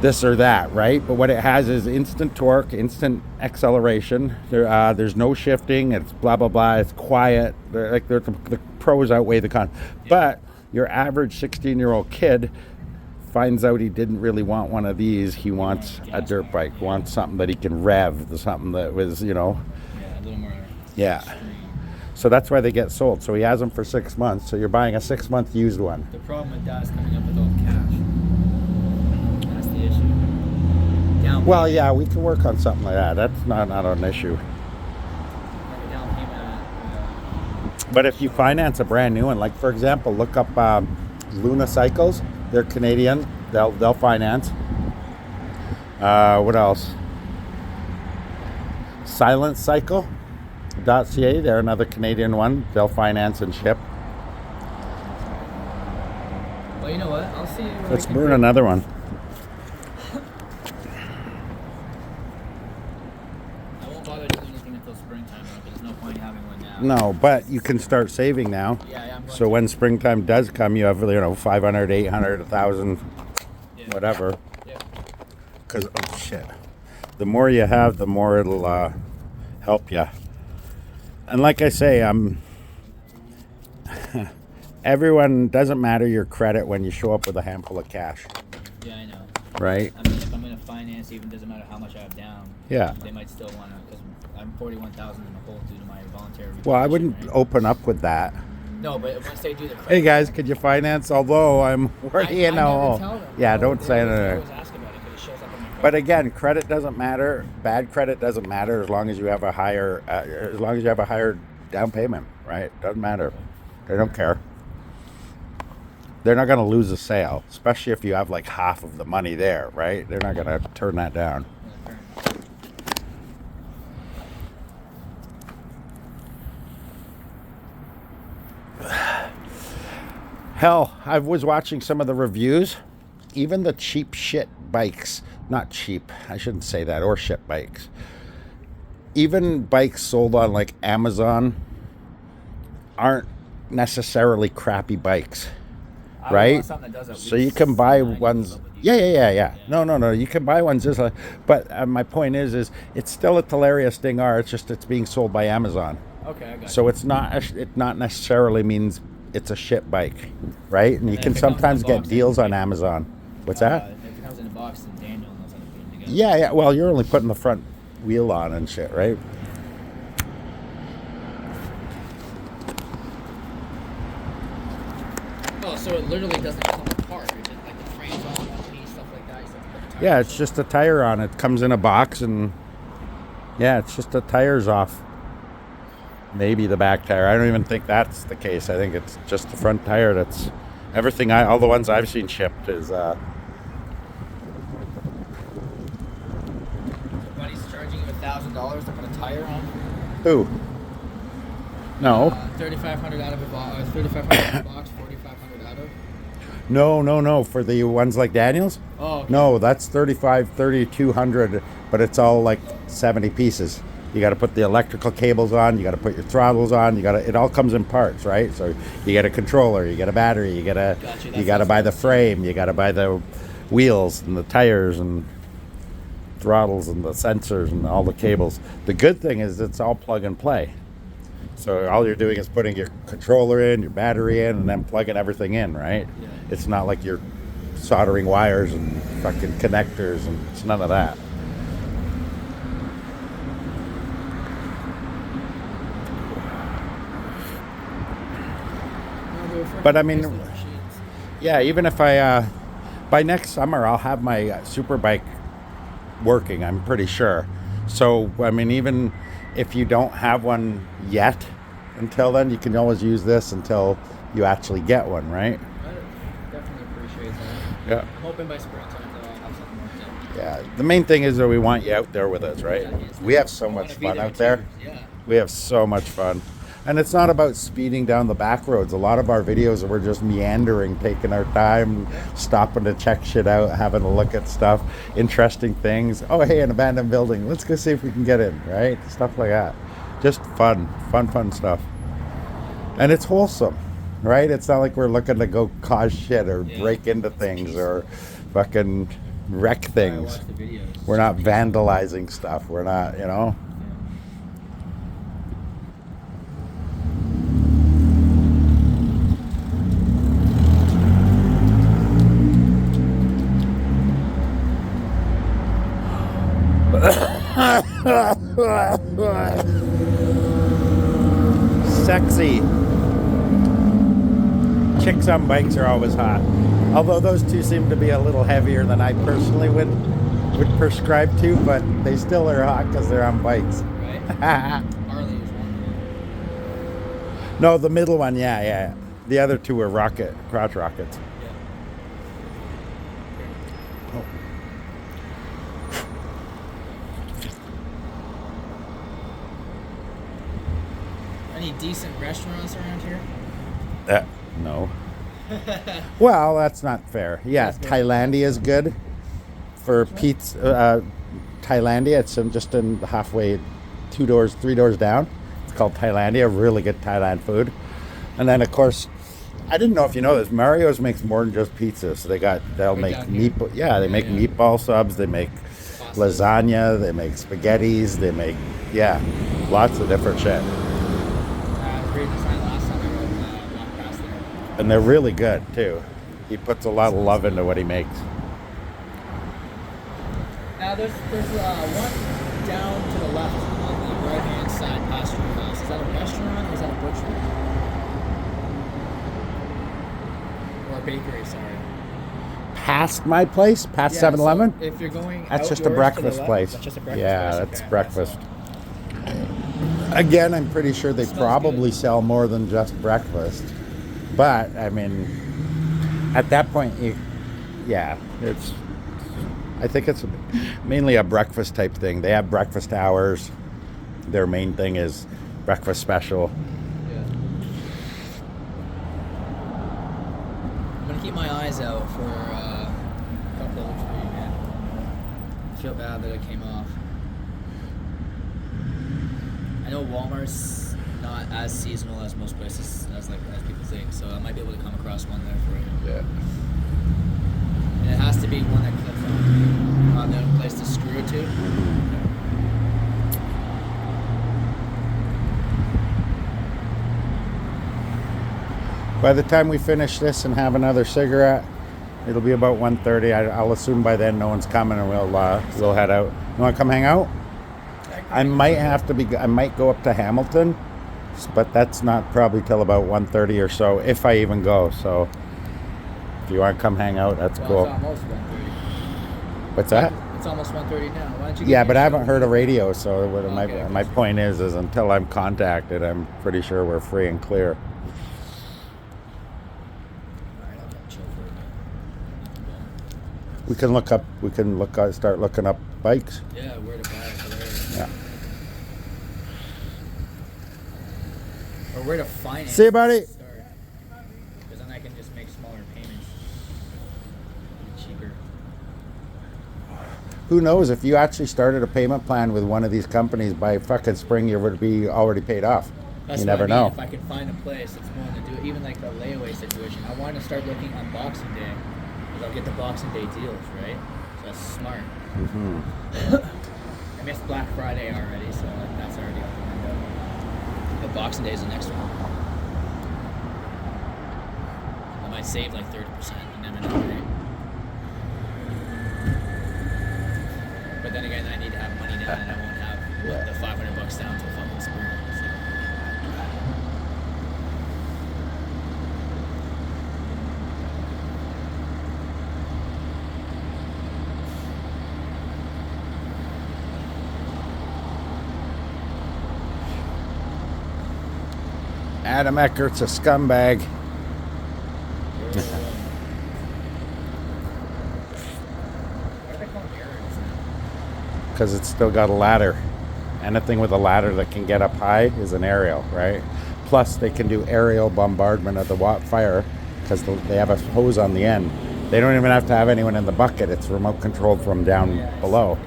this or that, right? But what it has is instant torque, instant acceleration. There's no shifting. It's blah blah blah. It's quiet. The pros outweigh the cons. But your average 16-year-old kid finds out he didn't really want one of these. He wants a dirt bike. Wants something that he can rev. Something that was, Yeah, a little more. Yeah. So that's why they get sold. So he has them for 6 months. So you're buying a 6-month used one. The problem with that is coming up with all the cash. That's the issue. Down Well, yeah, we can work on something like that. That's not an issue. like a down payment. But if you finance a brand new one, like for example, look up Luna Cycles. They're Canadian. They'll finance. What else? SilenceCycle.ca. They're another Canadian one. They'll finance and ship. I'll see. What Let's I can burn do. another one. I won't bother doing anything until springtime. Though, 'cause there's no point having one now. No, but you can start saving now. Yeah, I'm going So to. when springtime does come, you have 500, 800, 1,000, Yeah. whatever. Yeah. Because oh shit, the more you have, the more it'll help you. And like I say, everyone doesn't matter your credit when you show up with a handful of cash, Yeah, I know. right? I mean, if I'm going to finance, even doesn't matter how much I have down. Yeah. They might still want to, because I'm 41,000 in the hole due to my voluntary. Well, I repossession, wouldn't right? open up with that. No, but once they do the credit. Hey guys, could you finance? Although I'm already in a hole. Tell them. Yeah, They don't always- say they anything. always ask about it because it shows up on my credit. But again, credit doesn't matter. Bad credit doesn't matter as long as you have a higher, down payment, right? Doesn't matter. They don't care. They're not going to lose a sale, especially if you have like half of the money there, right? They're not going to turn that down. Hell, I was watching some of the reviews. Even the cheap shit bikes, not cheap, I shouldn't say that, or shit bikes. Even bikes sold on like Amazon aren't necessarily crappy bikes, I would right? want something that does at So you least can buy 90 ones. double D. Yeah. No. You can buy ones just like. But my point is it's still a Talaria Sting R. It's just it's being sold by Amazon. Okay, I got So it's not it not necessarily means it's a shit bike, right? And you then can if it comes in sometimes a get box, deals then- on Amazon. What's that? If it comes in a box, then Daniel knows how to put them together. Yeah. Well, you're only putting the front wheel on and shit, right? Oh, so it literally doesn't come apart. It's just like the frame's all in one piece, stuff like that. You just have to put the tires Yeah, it's just a tire on it. Comes in a box and yeah, it's just the tires off. Maybe the back tire. I don't even think that's the case. I think it's just the front tire that's everything all the ones I've seen shipped is Buddy's charging you $1,000 to put a tire on. who? No. 3,500 out of a box. 3,500 out of a box. 4,500 out of. No. For the ones like Daniel's? Oh. Okay. No, that's 3,200, but it's all like 70 pieces. You got to put the electrical cables on. You got to put your throttles on. It all comes in parts, right? So you get a controller, you get a battery, you got to That's buy the frame, you got to buy the wheels and the tires and throttles and the sensors and all the cables. The good thing is it's all plug and play. So all you're doing is putting your controller in, your battery in, and then plugging everything in, right? Yeah. It's not like you're soldering wires and fucking connectors, and it's none of that. But I mean, yeah, even if I, by next summer, I'll have my super bike working, I'm pretty sure. So, I mean, even if you don't have one yet until then, you can always use this until you actually get one, right? I definitely appreciate that. Yeah. I'm hoping by springtime that I'll have something worked out. Yeah. The main thing is that we want you out there with us, right? We have so I wanna much be fun there out there. too. Yeah. We have so much fun. And it's not about speeding down the back roads. A lot of our videos, we're just meandering, taking our time, stopping to check shit out, having a look at stuff, interesting things. Oh, hey, an abandoned building. Let's go see if we can get in, right? Stuff like that. Just fun stuff. And it's wholesome, right? It's not like we're looking to go cause shit or break into things or fucking wreck I things. watch the videos. We're not vandalizing stuff. We're not, you know? Sexy. Chicks on bikes are always hot. Although those two seem to be a little heavier than I personally would prescribe to, but they still are hot because they're on bikes. Right? Harley is one. No, the middle one, yeah. The other two are crotch rockets. Yeah. Any decent restaurants around here? No. Well, that's not fair. Yeah, That's good. Thailandia is good for pizza. Thailandia, it's just in halfway, 3 doors down. It's called Thailandia. Really good Thailand food. And then, of course, I didn't know if you know this. Mario's makes more than just pizza. So they'll Right make down here. meatball. Yeah, they make yeah. meatball subs. They make lasagna. They make spaghettis. They make lots of different shit. Great design last time I walked past there. And they're really good too. He puts a lot of love into what he makes. Now there's one down to the left on the right hand side past your house. Is that a restaurant or is that a butchery? Or a bakery, sorry. Past my place, past 7-Eleven. So if you're going That's just a outdoors to breakfast the left, place. That's just a breakfast Yeah, place. that's Okay, breakfast. so- Again, I'm pretty sure they Smells probably good. sell more than just breakfast. But I mean, at that point, I think it's mainly a breakfast type thing. They have breakfast hours. Their main thing is breakfast special. Yeah. I'm gonna keep my eyes out for a couple of for you, man. I feel bad that it came off. I know Walmart's not as seasonal as most places, as people think. So I might be able to come across one there for you. Yeah. And it has to be one that clips on the place to screw it to. By the time we finish this and have another cigarette, it'll be about 1:30. I'll assume by then no one's coming, and we'll head out. You want to come hang out? I might go up to Hamilton, but that's not probably till about 1:30 or so, if I even go. So if you want to come hang out, that's Well, cool. it's almost 1:30. What's that? It's almost 1:30 now. Why don't you? Yeah, give but me I a haven't shout? heard a radio, so Okay, my point is until I'm contacted, I'm pretty sure we're free and clear. Alright, I'll get chill for a We can start looking up bikes. bit. Yeah, where to buy it for there. Yeah. Or where to finance. See you, buddy. Because then I can just make smaller payments. Cheaper. Who knows, if you actually started a payment plan with one of these companies by fucking spring, you would be already paid off. That's You what never I mean. know. If I can find a place that's willing to do it, even like the layaway situation. I want to start looking on Boxing Day. Because I'll get the Boxing Day deals, right? So that's smart. Mm-hmm. I missed Black Friday already, so that's already out the window. But Boxing Day is the next one. I might save like 30%. You never know, right? But then again, I need to have money down, and I won't have the $500 down till fucking spring. So. Adam Eckert's a scumbag. Why do they call them areas now? Because it's still got a ladder. Anything with a ladder that can get up high is an aerial, right? Plus, they can do aerial bombardment of the fire because they have a hose on the end. They don't even have to have anyone in the bucket. It's remote controlled from down below.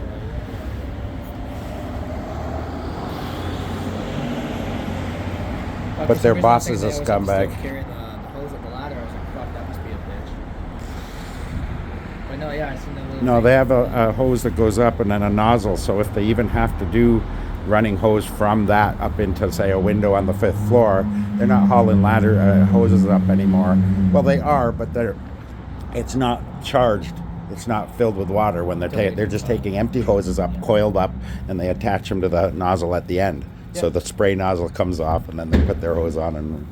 But their boss is a scumbag. Carry the hose up the ladder. I was like, fuck, that must be a bitch. But no, yeah, I seen that little. No, thing. they have a hose that goes up and then a nozzle. So if they even have to do running hose from that up into, say, a window on the 5th floor, they're not hauling hoses up anymore. Well, they are, but it's not charged. It's not filled with water when they're just taking empty hoses up, coiled up, and they attach them to the nozzle at the end. So the spray nozzle comes off, and then they put their hose on and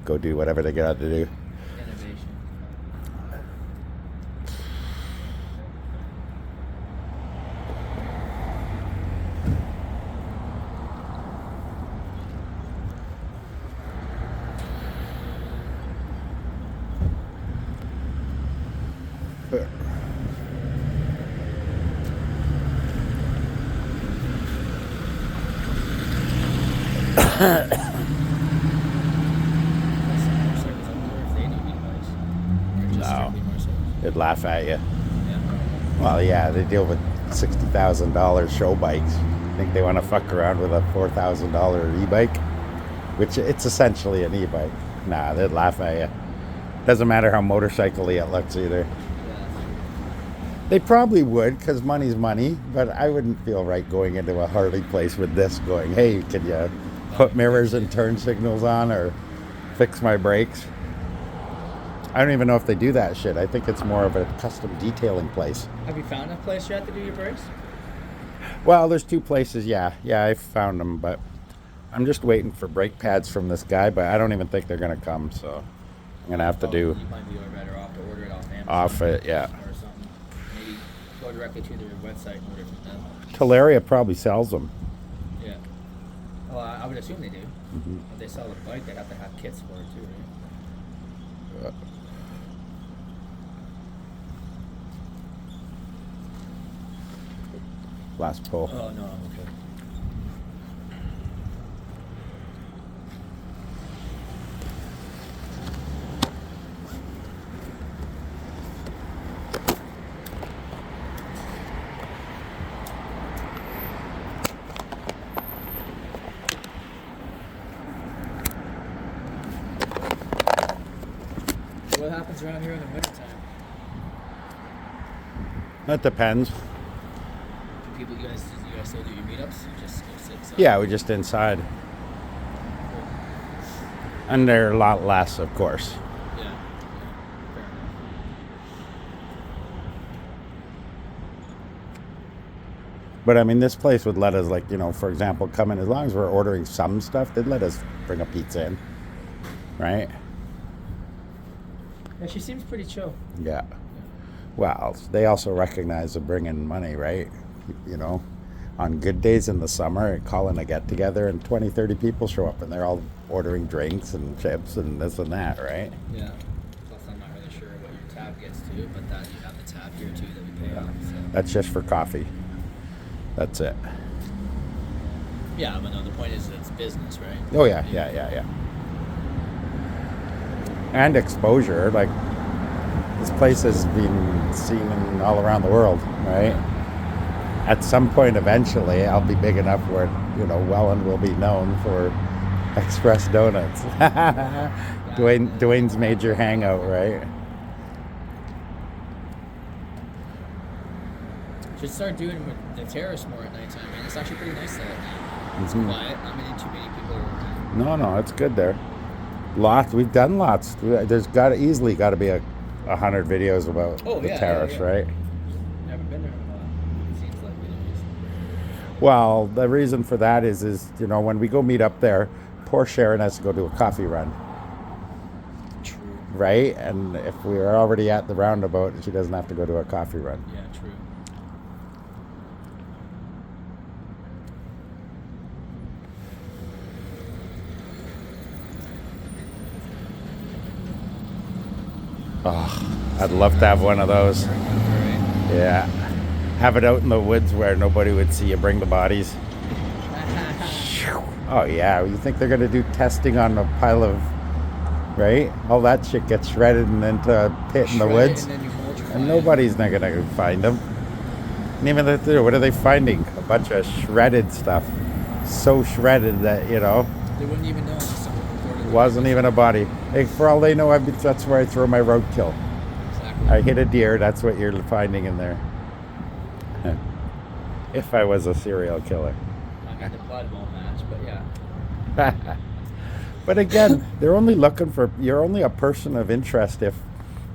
go do whatever they got to do. Innovation. If they need advice. Extremely more so. They'd laugh at you. Yeah. Well, yeah, they deal with $60,000 show bikes. Think they want to fuck around with a $4,000 e-bike, which it's essentially an e-bike. Nah, they'd laugh at you. Doesn't matter how motorcycle-y it looks either. Yeah. They probably would, because money's money, but I wouldn't feel right going into a Harley place with this going, hey, can you put mirrors and turn signals on or fix my brakes? I don't even know if they do that shit. I think it's more of a custom detailing place. Have you found a place yet to do your brakes? Well, there's 2 places, yeah. Yeah, I found them, but I'm just waiting for brake pads from this guy, but I don't even think they're going to come, so I'm going to have to do You might be better off to order it off Amazon. off it, yeah. Or something. Maybe go directly to their website and order from them. Talaria probably sells them. Yeah. Well, I would assume they do. Mm-hmm. If they sell a bike, they'd have to have kits for it too, right? Last pull. Oh, no, I'm okay. What happens around here in the wintertime? That depends. People, you guys still do your meetups? You just go sit inside? Yeah, we're just inside. And they're a lot less, of course. Yeah. Fair enough. But I mean, this place would let us, like, you know, for example, come in. As long as we're ordering some stuff, they'd let us bring a pizza in. Right? Yeah, she seems pretty chill. Yeah. Well, they also recognize the bringing money, right? You know, on good days in the summer, calling a get together and 20, 30 people show up and they're all ordering drinks and chips and this and that, right? Yeah. Plus, I'm not really sure what your tab gets to, but that you have the tab here too that we pay off. So. That's just for coffee. That's it. Yeah, but no, the point is that it's business, right? Oh, yeah. And exposure. Like, this place has been seen all around the world, right? At some point, eventually, I'll be big enough where, you know, Welland will be known for Express Donuts. Dwayne's major hangout, right? Should start doing with the terrace more at nighttime, man. It's actually pretty nice there at night. It's Mhm. quiet. Not many too many people around. No, it's good there. Lots. We've done lots. There's easily got to be 100 videos about the terrace, right? Never been there in a while. It seems like videos. Well, the reason for that is you know, when we go meet up there, poor Sharon has to go do a coffee run, True. right? And if we are already at the roundabout, she doesn't have to go do a coffee run. Yeah, true. Oh, I'd love to have one of those. Right. Yeah. Have it out in the woods where nobody would see you bring the bodies. Oh, yeah. You think they're going to do testing on a pile of, right? All that shit gets shredded and into a pit in the woods. And nobody's not going to find them. And even what are they finding? A bunch of shredded stuff. So shredded that, you know, They wouldn't even know unless someone recorded it. wasn't even a body. Hey, for all they know, that's where I throw my roadkill. Exactly. I hit a deer, that's what you're finding in there. If I was a serial killer. I mean, the blood won't match, but yeah. But again, they're only looking for, you're only a person of interest if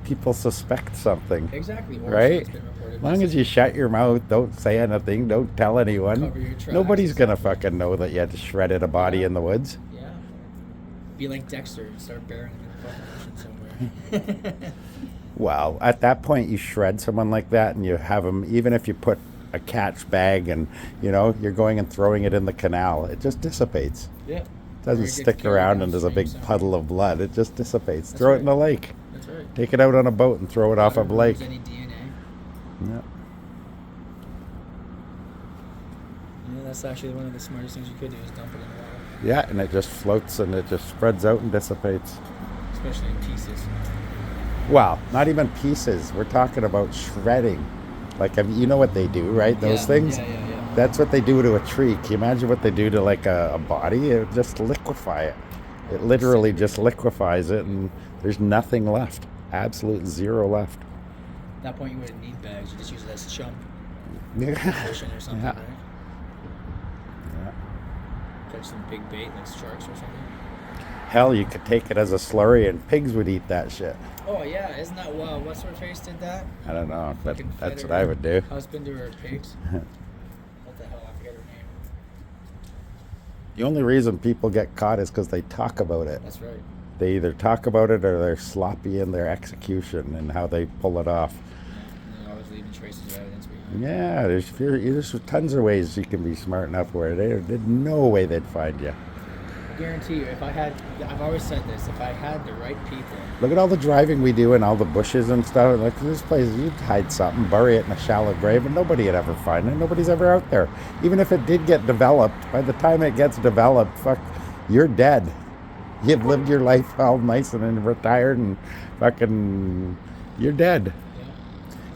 people suspect something. Exactly. Or Right? it's been reported As long as you shut your mouth, don't say anything, don't tell anyone. Cover your tracks. Nobody's gonna fucking know that you had shredded a body in the woods. Yeah. Be like Dexter and start burying him in the fucking ocean somewhere. Well, at that point, you shred someone like that and you have them, even if you put a catch bag and, you know, you're going and throwing it in the canal, it just dissipates. Yeah. It doesn't Or it gets stick carried around and there's a downstream big somewhere. puddle of blood. It just dissipates. That's Throw it right. in the lake. That's right. Take it out on a boat and throw it off a Not lake. removes any DNA. Yeah. Yeah, that's actually one of the smartest things you could do is dump it in the water, Yeah, and it just floats and it just spreads out and dissipates. especially in pieces. Well, not even pieces. We're talking about shredding. Like, you know what they do, right? Those things? Yeah. That's what they do to a tree. Can you imagine what they do to like a body? It would just liquefy it. It literally just liquefies it, and there's nothing left. Absolute zero left. At that point, you wouldn't need bags. You just use it as chum Yeah. fishing or something, Yeah. right? Catch some big bait like sharks or something. Hell, you could take it as a slurry, and pigs would eat that shit. Oh yeah, isn't that wild? What's her face did that? I don't know, but Fucking that's fed what her I would do. Husband to her pigs. What the hell? I forget her name. The only reason people get caught is because they talk about it. That's right. They either talk about it or they're sloppy in their execution and how they pull it off. And they're always leaving traces of evidence behind. Yeah, there's tons of ways you can be smart enough where there's no way they'd find you. I guarantee you, I've always said this, if I had the right people. Look at all the driving we do in all the bushes and stuff. Like this place, you'd hide something, bury it in a shallow grave, and nobody would ever find it. Nobody's ever out there. Even if it did get developed, by the time it gets developed, fuck, you're dead. You've lived your life all nice and then retired, and fucking, you're dead. Yeah.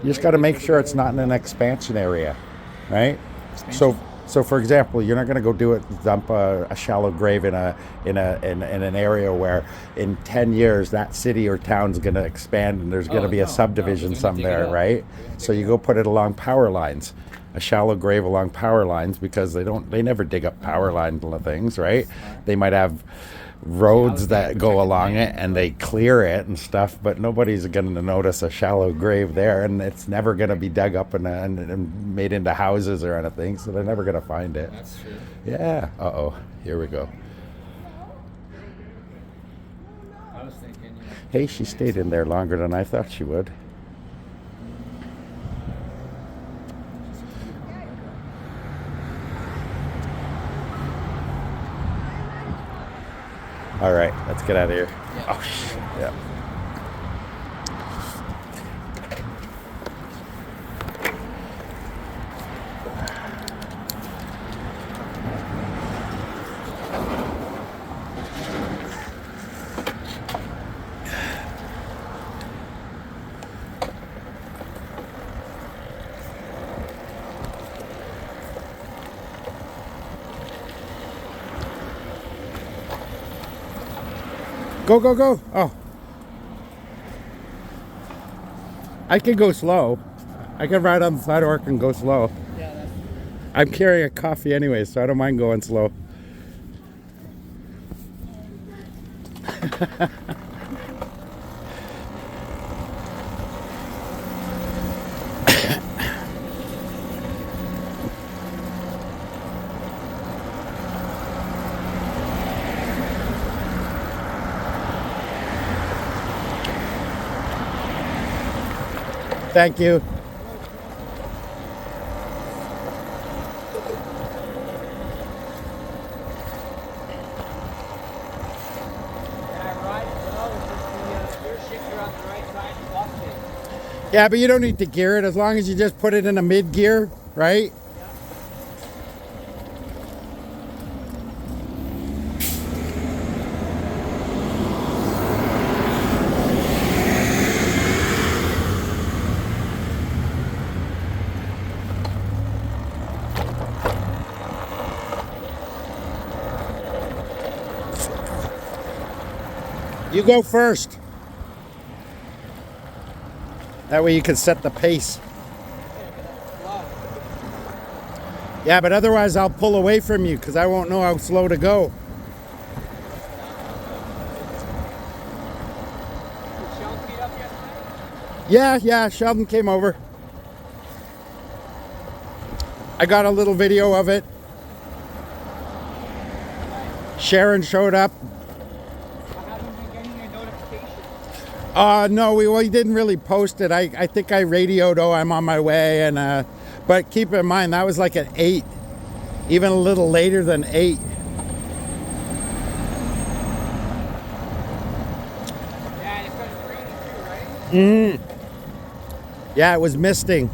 You just got to make sure it's not in an expansion area, right? So for example, you're not going to go dump a shallow grave in an area where in 10 years that city or town's going to expand and there's going to be a subdivision somewhere, right? So you go put it along power lines, a shallow grave along power lines, because they never dig up power line things, right? They might have roads that go along it and they clear it and stuff, but nobody's going to notice a shallow grave there, and it's never going to be dug up and made into houses or anything, so they're never going to find it. That's true. Yeah. Here we go. I was thinking, Hey, she stayed in there longer than I thought she would. All right, let's get out of here. Yeah. Oh, shit. Yeah. Go. Oh. I can go slow. I can ride on the sidewalk and go slow. yeah, that's I'm carrying a coffee anyway, so I don't mind going slow. Thank you. Yeah, but you don't need to gear it as long as you just put it in a mid gear, right? You go first. That way you can set the pace. Yeah, but otherwise I'll pull away from you because I won't know how slow to go. Yeah, Sheldon came over. I got a little video of it. Sharon showed up. No, we didn't really post it. I think I radioed, I'm on my way, and but keep in mind that was like at 8, even a little later than 8. Yeah, it started raining too, right? Yeah, it was misting.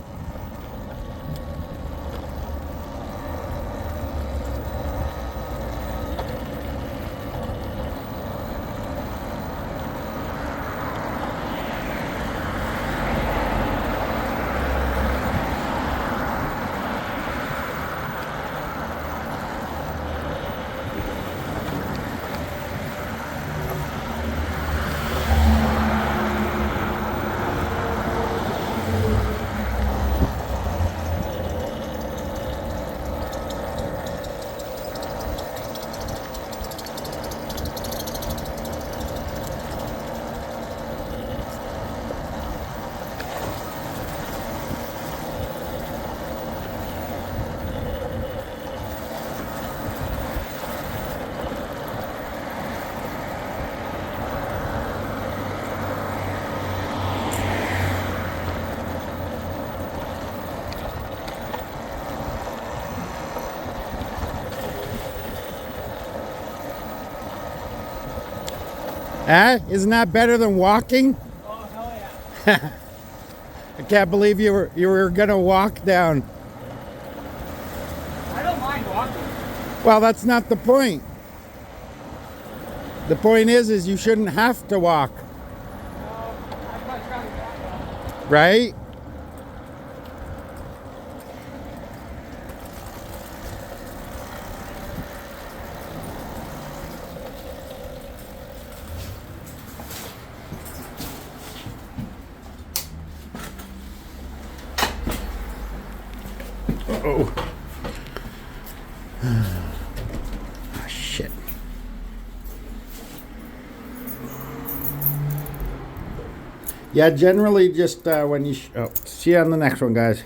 Isn't that better than walking? Oh, hell yeah. I can't believe you were gonna walk down. I don't mind walking. Well, that's not the point. The point is you shouldn't have to walk, I'd much rather walk. right? Oh. Ah, shit. Yeah, generally just when you... see you on the next one, guys.